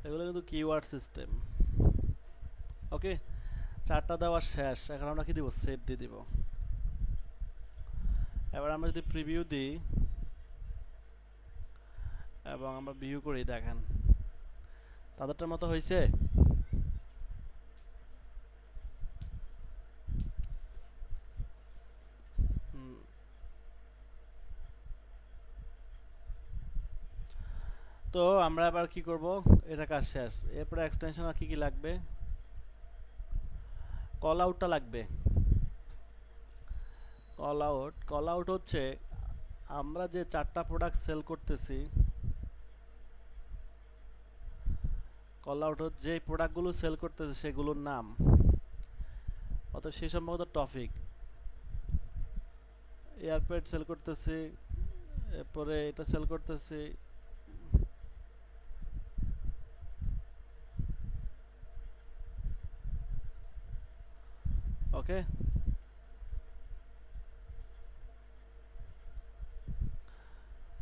Speaker 1: এগুলো কিন্তু কিওয়ার্ড সিস্টেম। ওকে, 4টা দেওয়া শেষ, এখন আমরা কি দিব, সেভ দিয়ে দিব। এবার আমরা যদি প্রিভিউ দিই এবং আমরা ভিউ করি, দেখেন তাদেরটার মতো হয়েছে। তো আমরা আবার কি করব, এটা কাজ শেষ। এরপরে এক্সটেনশন আর কি লাগবে, কল আউটটা লাগবে। কল আউট হচ্ছে আমরা যে 4টা প্রোডাক্ট সেল করতেছি, কল আউট হচ্ছে যে প্রোডাক্টগুলো সেল করতেছে সেগুলোর নাম, অর্থাৎ সেই সম্ভবত টপিক। এয়ারপ্যাড সেল করতেছে, এরপরে এটা সেল করতেছে, ওকে।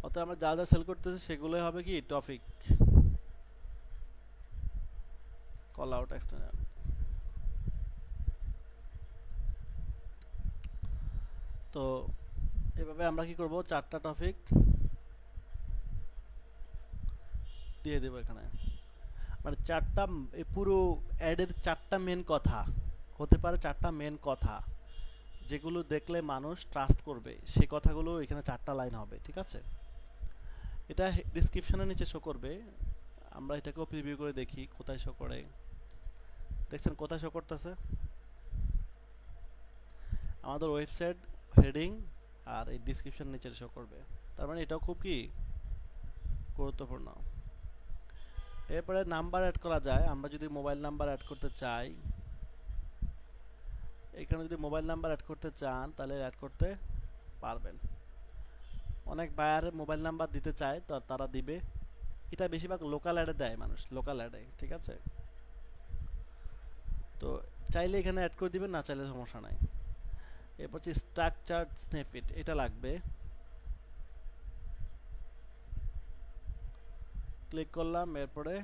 Speaker 1: অর্থাৎ আমরা যা যা সেল করতেছি সেগুলোই হবে কি টপিক, কল আউট এক্সটেনশন। তো এভাবে আমরা কি করব, চারটা টপিক দিয়ে দেব এখানে, মানে চারটা, এই পুরো অ্যাডের চারটা মেন কথা হতে পারে, চারটা মেন কথা যেগুলো দেখলে মানুষ ট্রাস্ট করবে, সেই কথাগুলো এখানে চারটা লাইন হবে, ঠিক আছে। এটা ডিসক্রিপশনের নিচে শো করবে, আমরা এটাকেও প্রিভিউ করে দেখি কোথায় শো করে। দেখছেন কোথায় শো করতেছে? আমাদের ওয়েবসাইট হেডিং আর এই ডিসক্রিপশন নিচে শো করবে, তার মানে এটাও খুব কি গুরুত্বপূর্ণ। এরপরে নাম্বার অ্যাড করা যায়, আমরা যদি মোবাইল নাম্বার অ্যাড করতে চাই, এখানে যদি মোবাইল নাম্বার অ্যাড করতে চান তাহলে অ্যাড করতে পারবেন। অনেক বায়ার মোবাইল নাম্বার দিতে চায়, তো তারা দিবে। এটা বেশিরভাগ লোকাল অ্যাডে দেয় মানুষ, লোকাল অ্যাডে, ঠিক আছে। তো চাইলে এখানে অ্যাড করে দিবেন, না চাইলে সমস্যা নাই। এরপর হচ্ছে স্ট্রাকচার স্নিপেট, এটা লাগবে। ক্লিক করলাম, এরপরে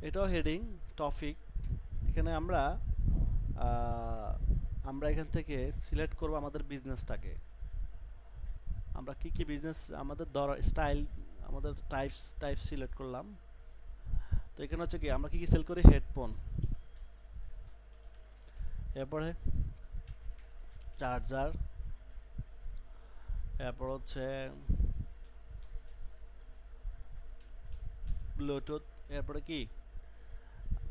Speaker 1: এটাও হেডিং টপিক। এখানে আমরা এখান থেকে সিলেক্ট করব আমাদের বিজনেসটাকে, আমরা কি কি বিজনেস, আমাদের স্টাইল, আমাদের টাইপ সিলেক্ট করলাম। তো এখানে হচ্ছে কি আমরা কি কি সেল করি, হেডফোন, এরপরে চার্জার, এরপর হচ্ছে ব্লুটুথ, এরপরে কি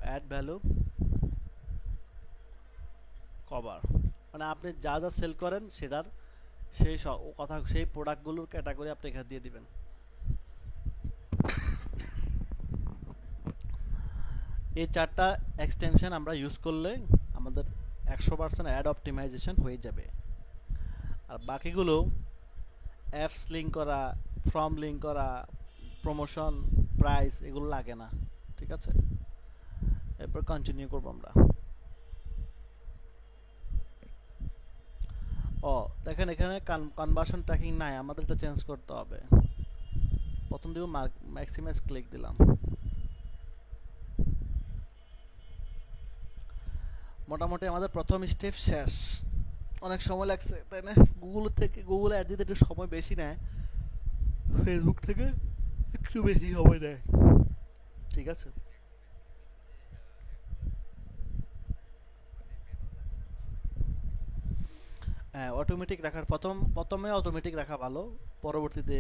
Speaker 1: অ্যাড ভ্যালু কভার, মানে আপনি যা যা সেল করেন সেটার সেই কথা, সেই প্রোডাক্টগুলোর ক্যাটাগরি আপনি এখানে দিয়ে দিবেন। এই চারটা এক্সটেনশন আমরা ইউজ করলে আমাদের 100% অ্যাড অপটিমাইজেশন হয়ে যাবে। আর বাকিগুলো অ্যাপস লিঙ্ক করা, ফর্ম লিঙ্ক করা, প্রমোশন, প্রাইস, এগুলো লাগে না, ঠিক আছে। এরপর কন্টিনিউ করবো আমরা। ও দেখেন এখানে কনভার্সন ট্র্যাকিং নাই, আমাদের এটা চেঞ্জ করতে হবে। প্রথম দিব ম্যাক্সিমাইজ, ক্লিক দিলাম। মোটামুটি আমাদের প্রথম স্টেপ শেষ। অনেক সময় লাগছে তাই না, গুগল অ্যাড দিতে একটু সময় বেশি নেয়, ফেসবুক থেকে একটু বেশি সময় নেয়, ঠিক আছে। হ্যাঁ, অটোমেটিক রাখার প্রথমে অটোমেটিক রাখা ভালো, পরবর্তীতে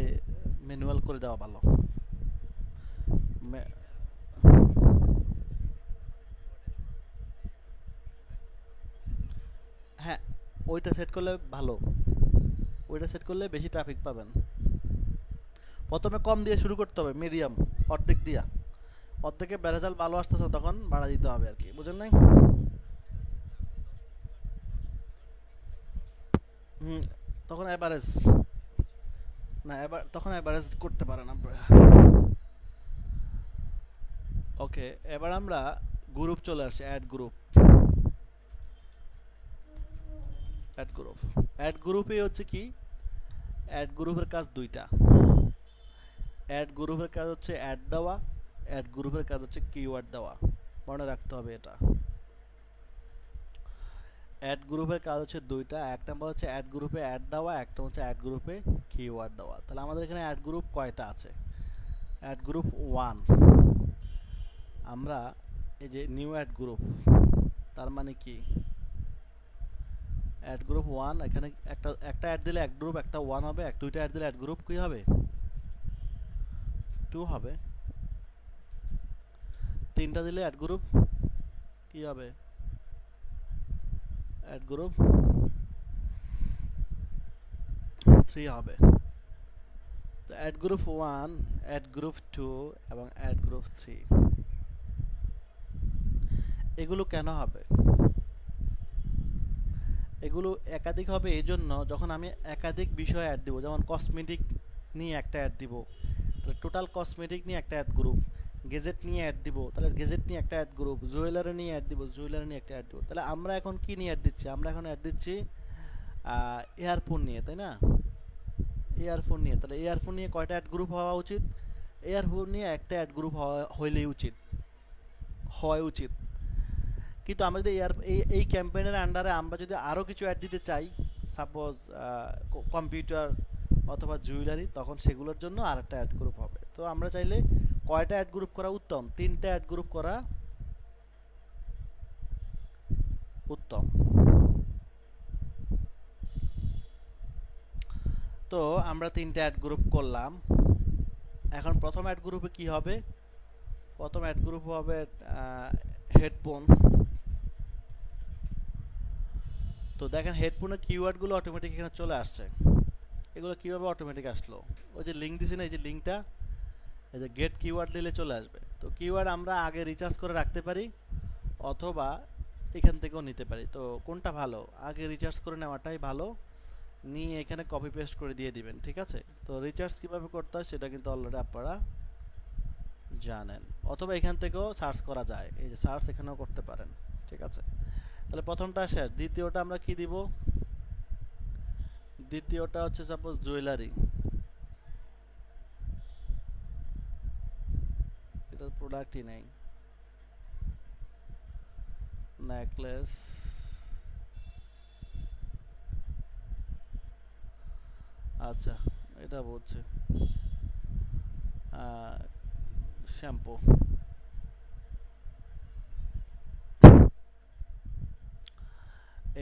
Speaker 1: ম্যানুয়াল করে দেওয়া ভালো। হ্যাঁ, ওইটা সেট করলে ভালো, ওইটা সেট করলে বেশি ট্রাফিক পাবেন। প্রথমে কম দিয়ে শুরু করতে হবে, মিডিয়াম, অর্ধেক দিয়া, অর্ধেকে রেজাল্ট ভালো আসতেছে তখন বাড়া দিতে হবে আর কি, বুঝেন নাই? হুম, তখন অ্যাভারেজ, না তখন অ্যাভারেজ করতে পারেন আপনারা। ওকে, এবার আমরা গ্রুপ চলে আসছে, অ্যাড গ্রুপে হচ্ছে কি, অ্যাড গ্রুপের কাজ দুইটা। অ্যাড গ্রুপের কাজ হচ্ছে অ্যাড দেওয়া, অ্যাড গ্রুপের কাজ হচ্ছে কিওয়ার্ড দেওয়া, মনে রাখতে হবে এটা। অ্যাড গ্রুপের কাজ হচ্ছে দুইটা, এক নম্বর হচ্ছে অ্যাড গ্রুপে অ্যাড দেওয়া, একটা হচ্ছে অ্যাড গ্রুপে কিওয়ার্ড দেওয়া। তাহলে আমাদের এখানে অ্যাড গ্রুপ কয়টা আছে? অ্যাড গ্রুপ 1, আমরা এই যে নিউ অ্যাড গ্রুপ, তার মানে কি অ্যাড গ্রুপ 1, এখানে একটা অ্যাড দিলে অ্যাড গ্রুপ একটা 1 হবে, দুইটা অ্যাড দিলে অ্যাড গ্রুপ কি হবে, 2 হবে, তিনটা দিলে অ্যাড গ্রুপ কি হবে, অ্যাড গ্রুপ 3 হবে। তো অ্যাড গ্রুপ 1, অ্যাড গ্রুপ 2 এবং অ্যাড গ্রুপ 3, এগুলো কেন হবে? এগুলো একাধিক হবে এই জন্য, যখন আমি একাধিক বিষয় অ্যাড দিব, যেমন কসমেটিক নিয়ে একটা অ্যাড দিব, তাহলে টোটাল কসমেটিক নিয়ে একটা অ্যাড গ্রুপ, গেজেট নিয়ে অ্যাড দিব, তাহলে গেজেট নিয়ে একটা অ্যাড গ্রুপ, জুয়েলারি নিয়ে অ্যাড দিব, জুয়েলারি নিয়ে একটা অ্যাড দিব। তাহলে আমরা এখন কি নিয়ে অ্যাড দিচ্ছি? আমরা এখন অ্যাড দিচ্ছি এয়ারফোন নিয়ে, তাই না? এয়ারফোন নিয়ে, তাহলে এয়ারফোন নিয়ে কয়টা অ্যাড গ্রুপ হওয়া উচিত? এয়ারফোন নিয়ে একটা অ্যাড গ্রুপ হইলেই উচিত, হওয়া উচিত। কিন্তু আমরা যদি এই ক্যাম্পেইনের আন্ডারে আমরা যদি আরও কিছু অ্যাড দিতে চাই, সাপোজ কম্পিউটার অথবা জুয়েলারি, তখন সেগুলোর জন্য আর একটা অ্যাড গ্রুপ হবে। তো আমরা চাইলে কয়টা অ্যাড গ্রুপ করা উত্তম? 3টা অ্যাড গ্রুপ করা উত্তম। তো আমরা 3টা অ্যাড গ্রুপ করলাম। এখন প্রথম অ্যাড গ্রুপে কি হবে? প্রথম অ্যাড গ্রুপ হবে হেডফোন। তো দেখেন হেডফোনের কিওয়ার্ডগুলো অটোমেটিক এখানে চলে আসছে। এগুলো কীভাবে অটোমেটিক আসলো? ওই যে লিঙ্ক দিছি না, এই যে লিঙ্কটা, এই যে গেট কিওয়ার্ড দিলে চলে আসবে। তো কিওয়ার্ড আমরা আগে রিচার্জ করে রাখতে পারি অথবা এখান থেকেও নিতে পারি। তো কোনটা ভালো? আগে রিচার্জ করে নেওয়াটাই ভালো, নিয়ে এখানে কপি পেস্ট করে দিয়ে দিবেন, ঠিক আছে? তো রিচার্জ কীভাবে করতে হয় সেটা কিন্তু অলরেডি আপনারা জানেন, অথবা এখান থেকেও সার্চ করা যায়, এই যে সার্চ এখানেও করতে পারেন, ঠিক আছে? তাহলে প্রথমটা শেষ। দ্বিতীয়টা আমরা কি দিব? দ্বিতীয়টা হচ্ছে সাপোজ জুয়েলারি, এটার প্রোডাক্টই নেই, নেকলেস, আচ্ছা এটা বলছে শ্যাম্পু।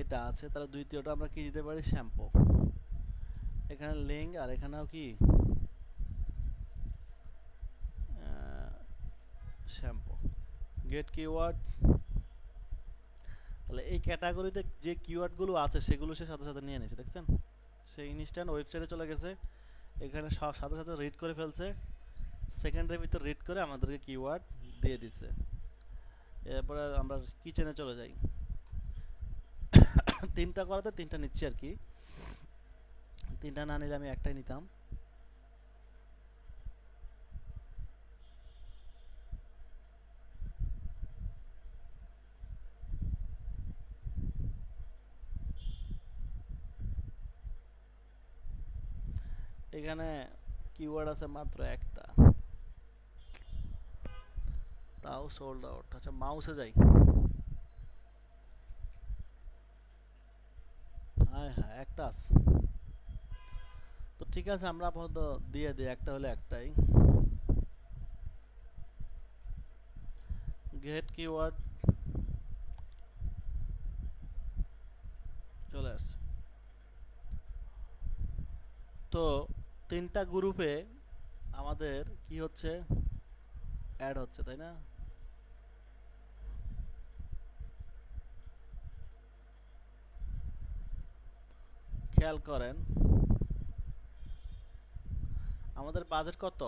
Speaker 1: এটা আছে, তাহলে দ্বিতীয়টা আমরা কি দিতে পারি? শ্যাম্পু। এখানে লিঙ্ক, আর এখানেও কি শ্যাম্পু। গেট কিওয়ার্ড, তাহলে এই ক্যাটাগরিতে যে কিওয়ার্ডগুলো আছে সেগুলো সে সাথে সাথে নিয়ে নিয়েছে, দেখছেন? সে ইনস্ট্যান্ট ওয়েবসাইটে চলে গেছে, এখানে সব সাথে সাথে রিড করে ফেলছে, সেকেন্ডের ভিতর রিড করে আমাদেরকে কিওয়ার্ড দিয়ে দিচ্ছে। এরপরে আমরা কিচেনে চলে যাই। 3টা করাতে 3টা নিচ্ছি আর কি, 3টা না নিলে আমি একটাই নিতাম। এখানে কিওয়ার্ড আছে মাত্র একটা, তাও সোল্ড আউট। আচ্ছা মাউসে যাই। হ্যাঁ হ্যাঁ একটা আছে। তো ঠিক আছে, আমরা আপাতত দিয়ে দিই, একটা হলে একটাই। গেট কিওয়ার্ড চলে আসছে। তো 3টা গ্রুপে আমাদের কি হচ্ছে? অ্যাড হচ্ছে, তাই না? খেয়াল করেন আমাদের বাজেট কত?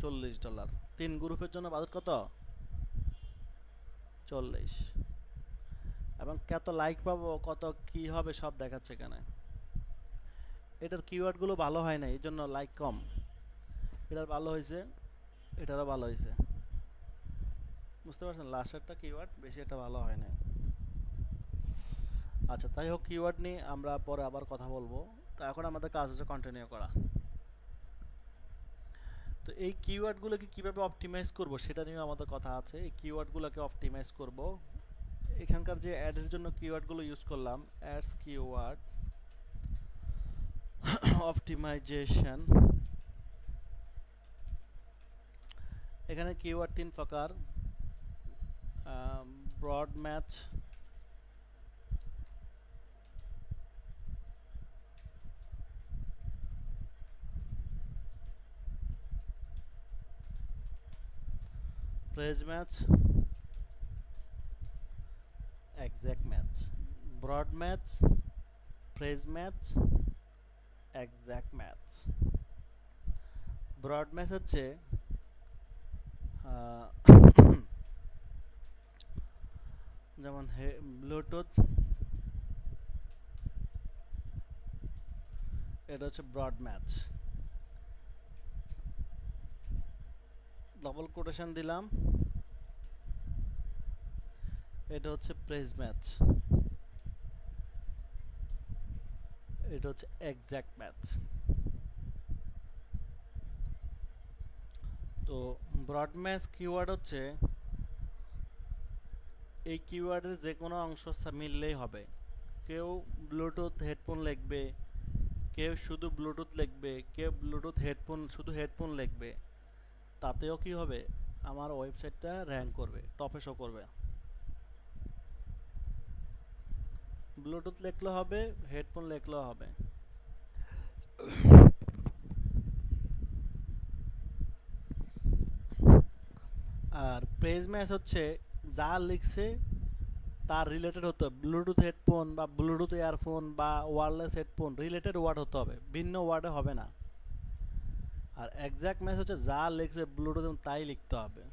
Speaker 1: $40। 3 গ্রুপের জন্য বাজেট কত? 40। এবং কত লাইক পাবো, কত কি হবে সব দেখাচ্ছে এখানে। এটার কিওয়ার্ডগুলো ভালো হয় না, এই জন্য লাইক কম। এটার ভালো হয়েছে, এটারও ভালো হয়েছে, বুঝতে পারছেন? লাস্টেরটা কিওয়ার্ড বেশি একটা ভালো হয় না। আচ্ছা তাই হোক, কিওয়ার্ড নিয়ে আমরা পরে আবার কথা বলবো। তো এখন আমাদের কাজ হচ্ছে কন্টিনিউ করা। তো এই কিওয়ার্ডগুলোকে কিভাবে অপটিমাইজ করব সেটা নিয়ে আমাদের কথা আছে। এই কিওয়ার্ডগুলোকে অপটিমাইজ করব। এখানকার যে অ্যাডের জন্য কিওয়ার্ডগুলো ইউজ করলাম, অ্যাডস কিওয়ার্ড অপটিমাইজেশন। এখানে কিওয়ার্ড 3 প্রকার: broad match, phrase match, exact match. Broad match, phrase match, exact match. Broad match হচ্ছে যেমন ব্লুটুথ, এটা হচ্ছে ব্রড ম্যাচ, ডবল কোটেশন দিলাম, এটা হচ্ছে প্রেস ম্যাচ, এটা হচ্ছে এক্সাক্ট ম্যাচ। তো ব্রড ম্যাচ কিওয়ার্ড হচ্ছে এই কিওয়ার্ডের যে কোনো অংশ মিললেই হবে। কেউ ব্লুটুথ হেডফোন লিখবে, কেউ শুধু ব্লুটুথ লিখবে, কেউ ব্লুটুথ হেডফোন শুধু হেডফোন লিখবে, তাতেও কি হবে, আমার ওয়েবসাইটটা র্যাঙ্ক করবে, টপে শো করবে। ব্লুটুথ লিখলেও হবে, হেডফোন লিখলেও হবে। আর প্রেস ম্যাচ হচ্ছে যা লিখছে তার রিলেটেড হতে হবে, ব্লুটুথ হেডফোন বা ব্লুটুথ ইয়ারফোন বা ওয়্যারলেস হেডফোন রিলেটেড ওয়ার্ড হতে হবে, ভিন্ন ওয়ার্ডে হবে না। আর এক্সাক্ট ম্যাচ হচ্ছে যা লিখছে ব্লুটুথ তাই লিখতে হবে।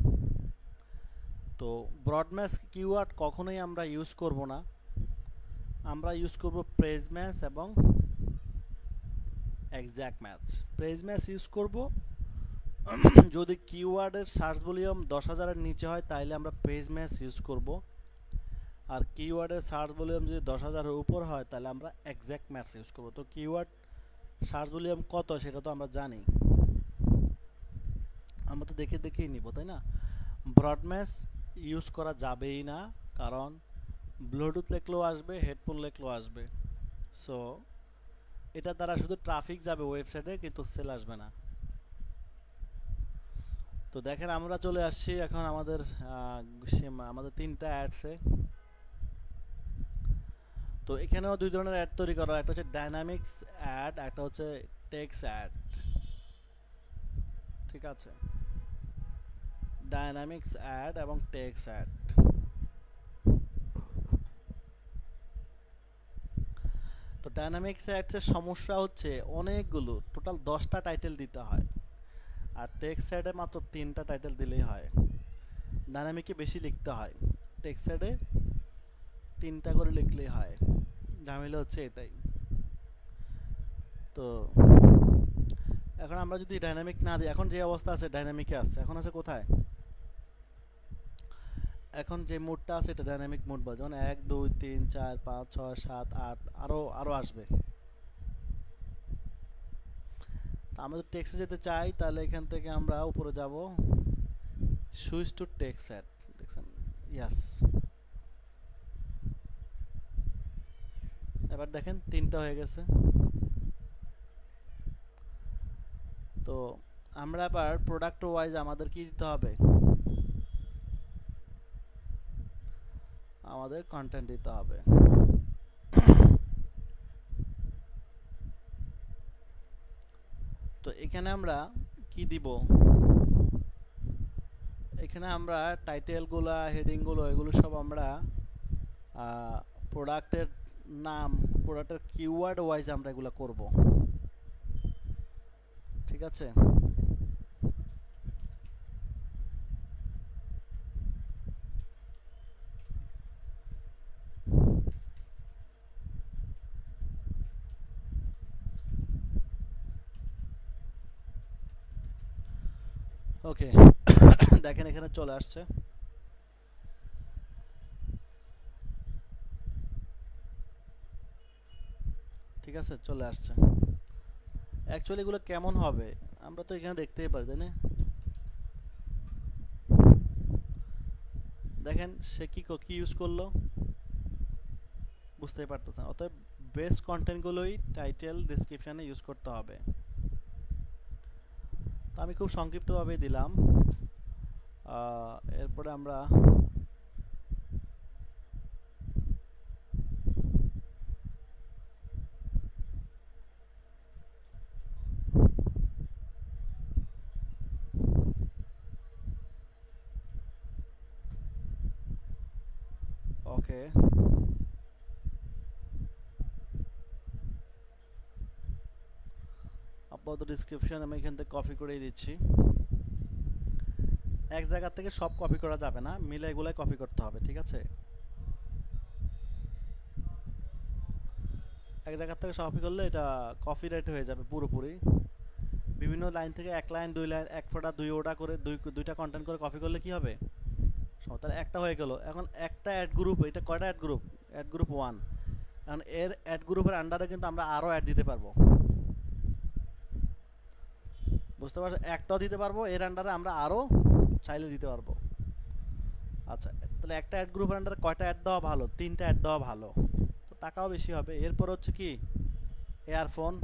Speaker 1: তো ব্রড ম্যাচ কিওয়ার্ড কখনোই আমরা ইউজ করব না, আমরা ইউজ করব প্রেস ম্যাচ এবং exact match. Press match use করব যদি কিওয়ার্ডের সার্চ ভলিউম 10,000-এর নিচে হয় তাহলে আমরা প্রেস ম্যাচ ইউজ করব, আর কিওয়ার্ডের সার্চ ভলিউম যদি 10,000-এর উপর হয় তাহলে আমরা এক্সাক্ট ম্যাচ ইউজ করব। তো কিওয়ার্ড সার্চ ভলিউম কত সেটা তো আমরা জানি, আমরা তো দেখেই নিব, তাই না? ব্রড ম্যাচ ইউজ করা যাবেই না, কারণ ব্লুটুথ লিখলেও আসবে, হেডফোন লিখলেও আসবে। সো এটা দ্বারা শুধু ট্রাফিক যাবে ওয়েবসাইটে, কিন্তু সেল আসবে না। তো দেখেন আমরা চলে আসছি এখন আমাদের আমাদের 3টা অ্যাডসে। তো এখানেও 2 ধরনের অ্যাড তৈরি করা, একটা হচ্ছে ডাইনামিক্স অ্যাড, একটা হচ্ছে টেক্সট অ্যাড। ঠিক আছে, ডাইনামিক্স অ্যাড এবং টেক্সট অ্যাড। তো ডাইনামিক্স অ্যাডসের সমস্যা হচ্ছে অনেকগুলো, টোটাল 10টা টাইটেল দিতে হয়, আর টেক্সট অ্যাডে মাত্র 3টা টাইটেল দিলেই হয়। ডাইনামিকে বেশি লিখতে হয়, টেক্সট অ্যাডে 3টা করে লিখলেই হয়। ঝামেলা হচ্ছে এটাই। তো এখন আমরা যদি ডাইনামিক না দিই, এখন যে অবস্থা আছে ডাইনামিকে আছে, এখন আছে কোথায়, এখন যে মোডটা আছে এটা ডাইনামিক মোড বলে, যেমন 1 2 3 4 5 6 7 8 আরো আসবে। আমরা যদি টেক্সটে যেতে চাই তাহলে এখান থেকে আমরা উপরে যাব, সুইচ টু টেক্সট অ্যাড, দেখছেন? ইয়েস, এবার দেখেন 3টা হয়ে গেছে। তো আমরা এবার প্রোডাক্ট ওয়াইজ আমাদের কি দিতে হবে, আমাদের কন্টেন্ট দিতে হবে। তো এখানে আমরা কি দিব, এখানে আমরা টাইটেলগুলো, হেডিংগুলো, এগুলো সব আমরা প্রোডাক্টের নাম, প্রোডাক্টের কিওয়ার্ড ওয়াইজ আমরা এগুলো করব। ঠিক আছে, ওকে। দেখেন এখানে চলে আসছে। ঠিক আছে, চলে আসছে। অ্যাকচুয়ালি এগুলো কেমন হবে আমরা তো এখানে দেখতেই পারি, তাই না? দেখেন সে কি ইউজ করলো বুঝতেই পারতেছেন। অতএব বেস্ট কন্টেন্টগুলোই টাইটেল ডেসক্রিপশানে ইউজ করতে হবে। তো আমি খুব সংক্ষিপ্তভাবে দিলাম। এরপরে আমরা ওকে, আপাতত ডিসক্রিপশন আমি এখান থেকে কপি করেই দিচ্ছি। এক জায়গা থেকে সব কপি করা যাবে না, মিলে এগুলাই কপি করতে হবে। ঠিক আছে, এক জায়গা থেকে কপি করলে এটা কপিরাইট হয়ে যাবে পুরোপুরি। বিভিন্ন লাইন থেকে এক লাইন দুই লাইন এক ফোঁটা দুই ওটা করে দুইটা কন্টেন্ট করে কপি করলে কি হবে, তাহলে একটা হয়ে গেল। এখন একটা অ্যাড গ্রুপ, এটা কয়টা অ্যাড গ্রুপ 1। এখন এর অ্যাড গ্রুপের আন্ডারে কিন্তু আমরা আরও অ্যাড দিতে পারবো, বুঝতে পারছো? একটাও দিতে পারবো, এর আন্ডারে আমরা আরও চাইলে দিতে পারবো। আচ্ছা, তাহলে একটা অ্যাড গ্রুপের আন্ডারে কয়টা অ্যাড দেওয়া ভালো? 3টা অ্যাড দেওয়া ভালো, তো টাকাও বেশি হবে। এরপর হচ্ছে কি এয়ারফোন,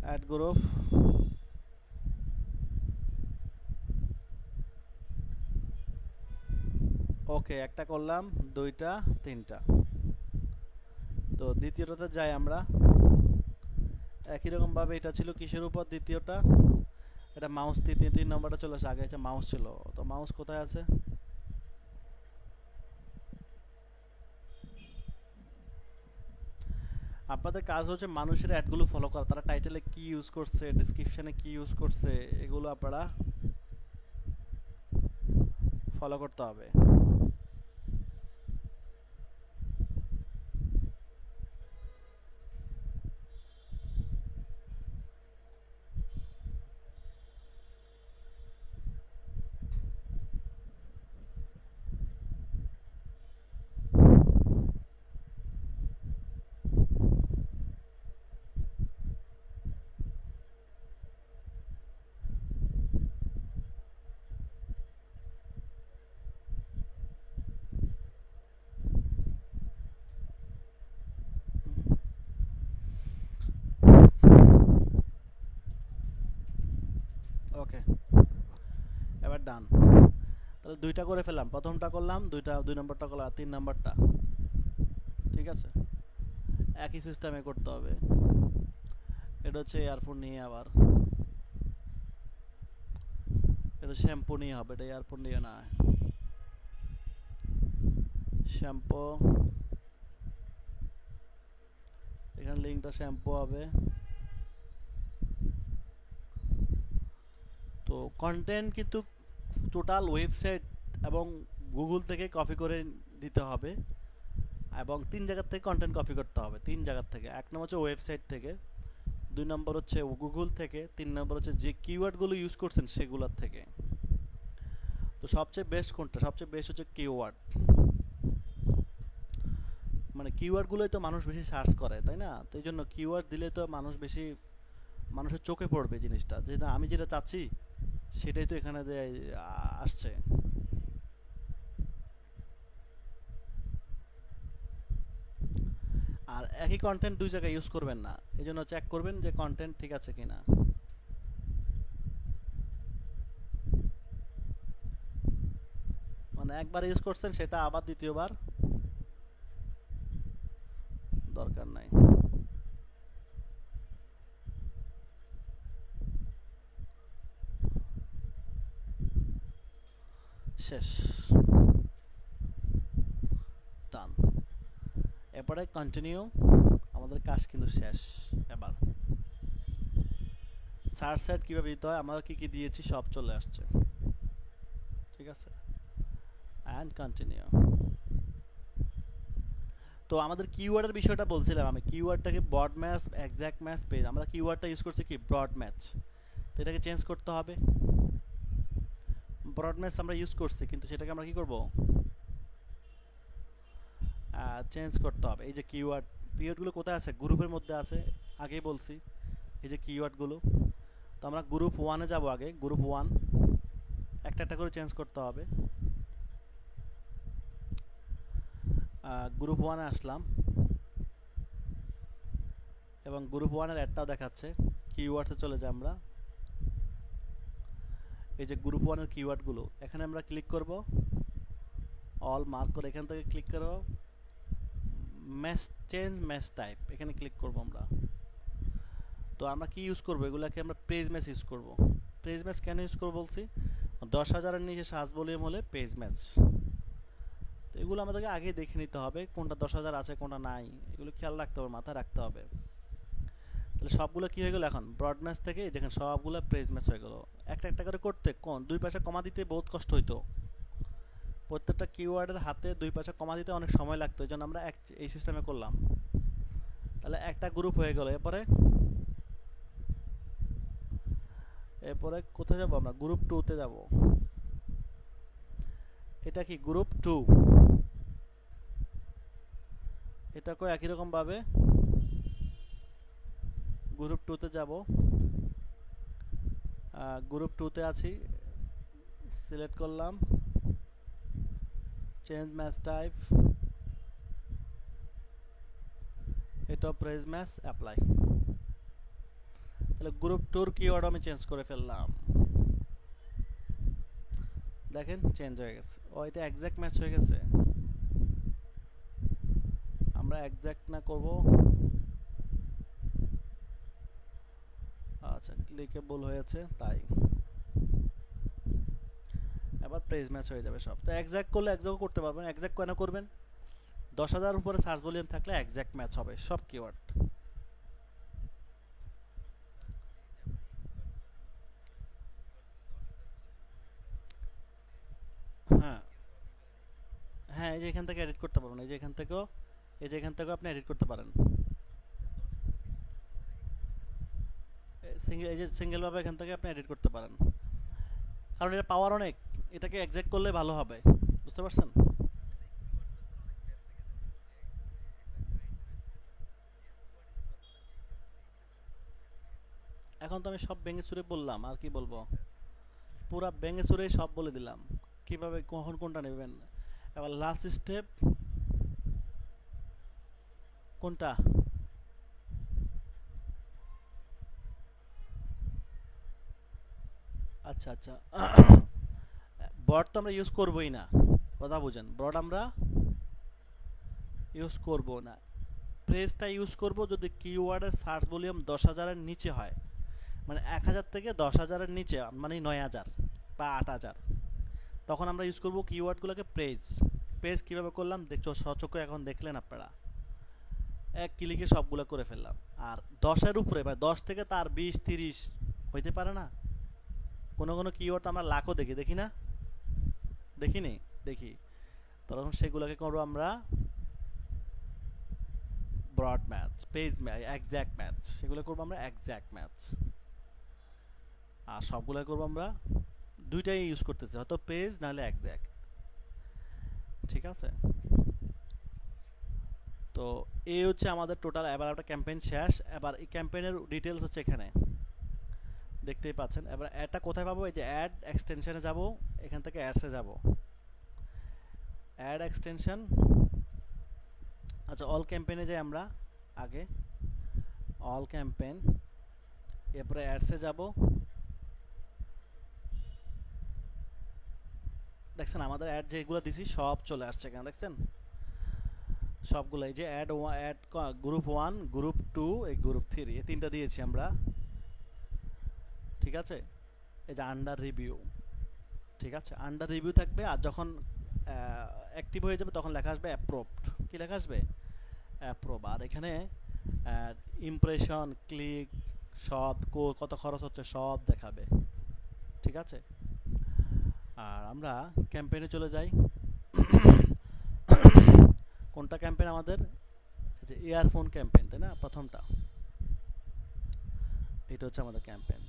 Speaker 1: অ্যাড গ্রুপ, ওকে একটা করলাম, 2টা 3টা। তো দ্বিতীয়টাতে যাই আমরা, একই রকমভাবে এটা ছিল কিসের উপর? দ্বিতীয়টা এটা মাউস, 3 নম্বরটা চলে আসে, আগে এটা মাউস ছিল, তো মাউস কোথায় আছে? আপনাদের কাজ হচ্ছে মানুষের অ্যাডগুলো ফলো করা, তারা টাইটেলে কি ইউজ করছে, ডেসক্রিপশনে কি ইউজ করছে, এগুলো আপনারা ফলো করতে হবে। ওকে, এবার ডান। তাহলে 2টা করে ফেললাম, প্রথমটা করলাম, 2 নম্বরটা করলাম, 3 নম্বরটা, ঠিক আছে? একই সিস্টেমে করতে হবে। এটা হচ্ছে এয়ারফোন নিয়ে, আবার এটা শ্যাম্পু নিয়ে হবে, এটা এয়ারফোন নিয়ে না, শ্যাম্পু, এখানে লিঙ্কটা শ্যাম্পু হবে। তো কন্টেন্ট কিন্তু টোটাল ওয়েবসাইট এবং গুগল থেকে কপি করে দিতে হবে, এবং 3 জায়গার থেকে কন্টেন্ট কপি করতে হবে, 3 জায়গার থেকে। 1 নম্বর হচ্ছে ওয়েবসাইট থেকে, 2 নম্বর হচ্ছে গুগল থেকে, 3 নম্বর হচ্ছে যে কিওয়ার্ডগুলো ইউজ করছেন সেগুলোর থেকে। তো সবচেয়ে বেস্ট কোনটা? সবচেয়ে বেস্ট হচ্ছে কিওয়ার্ড, মানে কিওয়ার্ডগুলোই তো মানুষ বেশি সার্চ করে, তাই না? তো এই জন্য কিওয়ার্ড দিলে তো মানুষ বেশি, মানুষের চোখে পড়বে জিনিসটা, যে না আমি যেটা চাচ্ছি সেটাই তো এখানে আসছে। আর একই কন্টেন্ট 2 জায়গায় ইউজ করবেন না, এই জন্য চেক করবেন যে কন্টেন্ট ঠিক আছে কিনা। মানে একবার ইউজ করছেন সেটা আবার দ্বিতীয়বার দরকার নাই। শেষ, ডান। এরপরে কন্টিনিউ, আমাদের কাজ কিন্তু শেষ। এবার সার্চ সাইট কীভাবে দিতে হয়, আমরা কি কি দিয়েছি সব চলে আসছে, ঠিক আছে? And continue. তো আমাদের কিওয়ার্ডের বিষয়টা বলছিলাম আমি, কিওয়ার্ডটাকে broad match, exact match, page. আমরা কিওয়ার্ডটা ইউজ করছি কি ব্রড ম্যাচ, তো এটাকে চেঞ্জ করতে হবে। ব্রড ম্যাচ আমরা ইউজ করছি, কিন্তু সেটাকে আমরা কি করব? চেঞ্জ করতে হবে। এই যে কিওয়ার্ডগুলো কোথায় আছে? গ্রুপের মধ্যে আছে, আগেই বলছি, এই যে কিওয়ার্ডগুলো। তো আমরা গ্রুপ 1-এ যাব, আগে গ্রুপ 1 একটা একটা করে চেঞ্জ করতে হবে। গ্রুপ 1-এ আসলাম, এবং গ্রুপ 1-এর অ্যাডটাও দেখাচ্ছে। কিওয়ার্ডসে চলে যাই আমরা, এই যে গ্রুপ 1-এর কিওয়ার্ডগুলো, এখানে আমরা ক্লিক করব, অল মার্ক করে এখান থেকে ক্লিক করব, ম্যাচ চেঞ্জ ম্যাচ টাইপ, এখানে ক্লিক করব আমরা। তো আমরা কি ইউজ করব? এগুলাকে আমরা পেজ ম্যাচ ইউজ করব। পেজ ম্যাচ কেন ইউজ করব বলছি? 10,000-এর নিচে সার্চ ভলিউম হলে পেজ ম্যাচ। তো এগুলো আমাদেরকে আগে দেখে নিতে হবে, কোনটা 10,000 আছে কোনটা নাই, এগুলো খেয়াল রাখতে হবে, মাথায় রাখতে হবে। তাহলে সবগুলো কি হয়ে গেল, এখন ব্রড ম্যাচ থেকে দেখেন সবগুলো প্রেজ ম্যাচ হয়ে গেল। একটা একটা করে করতে কোন দুই পাশে কমা দিতে বহুত কষ্ট হইতো, প্রত্যেকটা কিওয়ার্ডের হাতে দুই পাশে কমা দিতে অনেক সময় লাগতো, এই জন্য আমরা এই সিস্টেমে করলাম। তাহলে একটা গ্রুপ হয়ে গেল। এরপরে এরপরে কোথায় যাব আমরা, গ্রুপ 2 তে যাব। এটা কি গ্রুপ 2, এটাকেও একই রকম ভাবে গ্রুপ 2 তে যাব। গ্রুপ 2 তে আছি, সিলেক্ট করলাম, চেঞ্জ ম্যাচ টাইপ, এটা প্রেজ ম্যাচ অ্যাপ্লাই। তাহলে গ্রুপ 2 কিওয়ার্ড আমি চেঞ্জ করে ফেললাম, দেখেন চেঞ্জ হয়ে গেছে। ও এটা এক্সাক্ট ম্যাচ হয়ে গেছে। আমরা এক্সাক্ট না করব, আচ্ছা ক্লিকেবল হয়েছে তাই। এবার প্রেজ ম্যাচ হয়ে যাবে সব। তো এক্সাক্ট করলে এক্সাক্ট করতে পারবেন। এক্সাক্ট কেন করবেন, 10,000 উপরে সার্চ ভলিউম থাকলে এক্সাক্ট ম্যাচ হবে সব কিওয়ার্ড। হ্যাঁ হ্যাঁ, এই যে এখান থেকে এডিট করতে পারবেন, এই যে এখান থেকেও, এই যে এখান থেকেও আপনি এডিট করতে পারেন। সিঙ্গেল, এই যে সিঙ্গেল ভাবে এখান থেকে আপনি এডিট করতে পারেন, কারণ এটা পাওয়ার অনেক, এটাকে এক্সাক্ট করলে ভালো হবে, বুঝতে পারছেন? এখন তো আমি সব ভেঙে চুরে বললাম, আর কি বলবো, পুরা ভেঙে চুরে সব বলে দিলাম কিভাবে কখন কোনটা নেবেন। এবার লাস্ট স্টেপ কোনটা, আচ্ছা আচ্ছা বট তো আমরা ইউজ করবোই না, কথা বুঝেন, বট আমরা ইউজ করব না। প্রেসটা ইউজ করব যদি কিওয়ার্ডের সার্চ ভলিউম 10,000-এর নিচে হয়, মানে 1,000 থেকে 10,000-এর নিচে, মানে 9,000 বা 8,000, তখন আমরা ইউজ করব কিওয়ার্ডগুলোকে প্রেস। প্রেস কীভাবে করলাম দেখছো সচক্ষে, এখন দেখলেন আপনারা, এক ক্লিকে সবগুলো করে ফেললাম। আর 10-এর উপরে বা 10 থেকে তার 20-30 হইতে পারে না, কোনো কোনো কিওয়ার্ড আমরা লাখও দেখি, দেখি না, দেখিনি, দেখি, তখন সেগুলোকে করবো আমরা broad match, page match, exact match, সেগুলো করবো আমরা এক্স্যাক্ট ম্যাচ। আর সবগুলো করবো আমরা, দুইটাই ইউজ করতেছি, হয়তো পেজ নাহলে এক্স্যাক্ট, ঠিক আছে? তো এই হচ্ছে আমাদের টোটাল। এবার একটা ক্যাম্পেইন শেষ। এবার এই ক্যাম্পেইনের ডিটেলস হচ্ছে এখানে দেখতেই পাচ্ছেন। এবার অ্যাডটা কোথায় পাবো, এই যে অ্যাড এক্সটেনশনে যাব, এখান থেকে অ্যাডসে যাব, অ্যাড এক্সটেনশন, আচ্ছা অল ক্যাম্পেইনে যাই আমরা আগে, অল ক্যাম্পেইন, এরপরে অ্যাডসে যাব। দেখছেন আমাদের অ্যাড যেগুলো দিছি সব চলে আসছে এখানে, দেখছেন সবগুলো, এই যে অ্যাড গ্রুপ 1, গ্রুপ 2, এই গ্রুপ 3, এই তিনটা দিয়েছি আমরা, ঠিক আছে? এই যে আন্ডার রিভিউ, ঠিক আছে, আন্ডার রিভিউ থাকবে। আর যখন অ্যাক্টিভ হয়ে যাবে তখন লেখা আসবে অ্যাপ্রুভড, কি লেখা আসবে, অ্যাপ্রুভ। আর এখানে ইমপ্রেশন, ক্লিক, সব কত খরচ হচ্ছে সব দেখাবে, ঠিক আছে? আর আমরা ক্যাম্পেইনে চলে যাই। কোনটা ক্যাম্পেইন আমাদের, যে ইয়ারফোন ক্যাম্পেইন, তাই না, প্রথমটা, এটা হচ্ছে আমাদের ক্যাম্পেইন।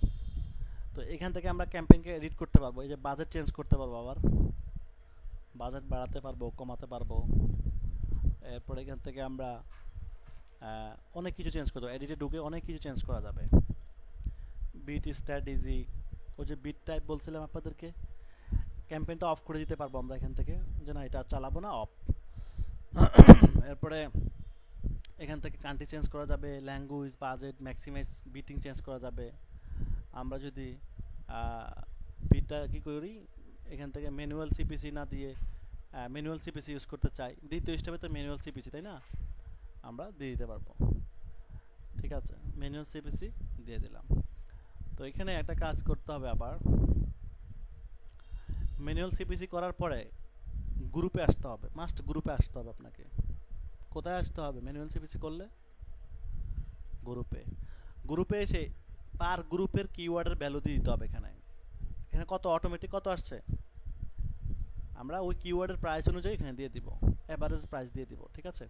Speaker 1: তো এখান থেকে আমরা ক্যাম্পেইনকে এডিট করতে পারবো, এই যে বাজেট চেঞ্জ করতে পারবো, আবার বাজেট বাড়াতে পারবো, কমাতে পারবো। এরপর এখান থেকে আমরা অনেক কিছু চেঞ্জ করতে পারবো, এডিটে ঢুকে অনেক কিছু চেঞ্জ করা যাবে। বিট স্ট্র্যাটেজি, ওই যে বিট টাইপ বলছিলাম আপনাদেরকে, ক্যাম্পেইনটা অফ করে দিতে পারবো আমরা এখান থেকে, যে না এটা চালাবো না, অফ। এরপরে এখান থেকে কান্ট্রি চেঞ্জ করা যাবে, language, budget, maximise, bidding change করা যাবে। আমরা যদি বিটটা কী করি, এখান থেকে ম্যানুয়াল সিপিসি না দিয়ে ম্যানুয়াল সিপিসি ইউজ করতে চাই, দ্বিতীয় স্টেপে তো ম্যানুয়াল সিপিসি, তাই না, আমরা দিয়ে দিতে পারবো, ঠিক আছে? ম্যানুয়াল সিপিসি দিয়ে দিলাম। তো এখানে একটা কাজ করতে হবে, আবার ম্যানুয়াল সিপিসি করার পরে গ্রুপে আসতে হবে, মাস্ট গ্রুপে আসতে হবে আপনাকে। কোথায় আসতে হবে ম্যানুয়াল সিপিসি করলে, গ্রুপে। গ্রুপে এসে পার গ্রুপের কিওয়ার্ডের ভ্যালু দিয়ে দিতে হবে এখানে। এখানে কত অটোমেটিক কত আসছে, আমরা ওই কিওয়ার্ডের প্রাইস অনুযায়ী এখানে দিয়ে দিব, এভারেজ প্রাইস দিয়ে দিব। ঠিক আছে,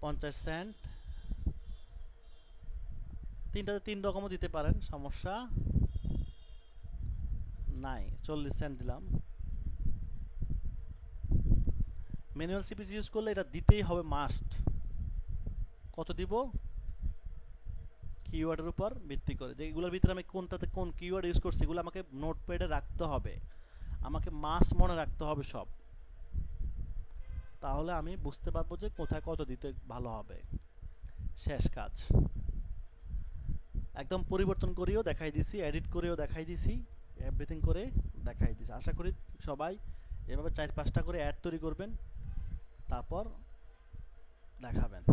Speaker 1: 50 সেন্ট, তিনটাতে 3 রকমও দিতে পারেন, সমস্যা নাই। 40 সেন্ট দিলাম। ম্যানুয়াল সিপিসি ইউজ করলে এটা দিতেই হবে মাস্ট। কত দিব, কিওয়ার্ডের উপর ভিত্তি করে, যে এগুলোর ভিতরে আমি কোনটাতে কোন কিওয়ার্ড ইউজ করছি এগুলো আমাকে নোটপ্যাডে রাখতে হবে, আমাকে মাস্ট মনে রাখতে হবে সব, তাহলে আমি বুঝতে পারবো যে কোথায় কত দিতে ভালো হবে। শেষ কাজ, একদম পরিবর্তন করেও দেখাই দিছি, এডিট করেও দেখাই দিছি, এভরিথিং করে দেখাই দিছি। আশা করি সবাই এভাবে 4-5টা করে অ্যাড তৈরি করবেন, তারপর দেখাবেন।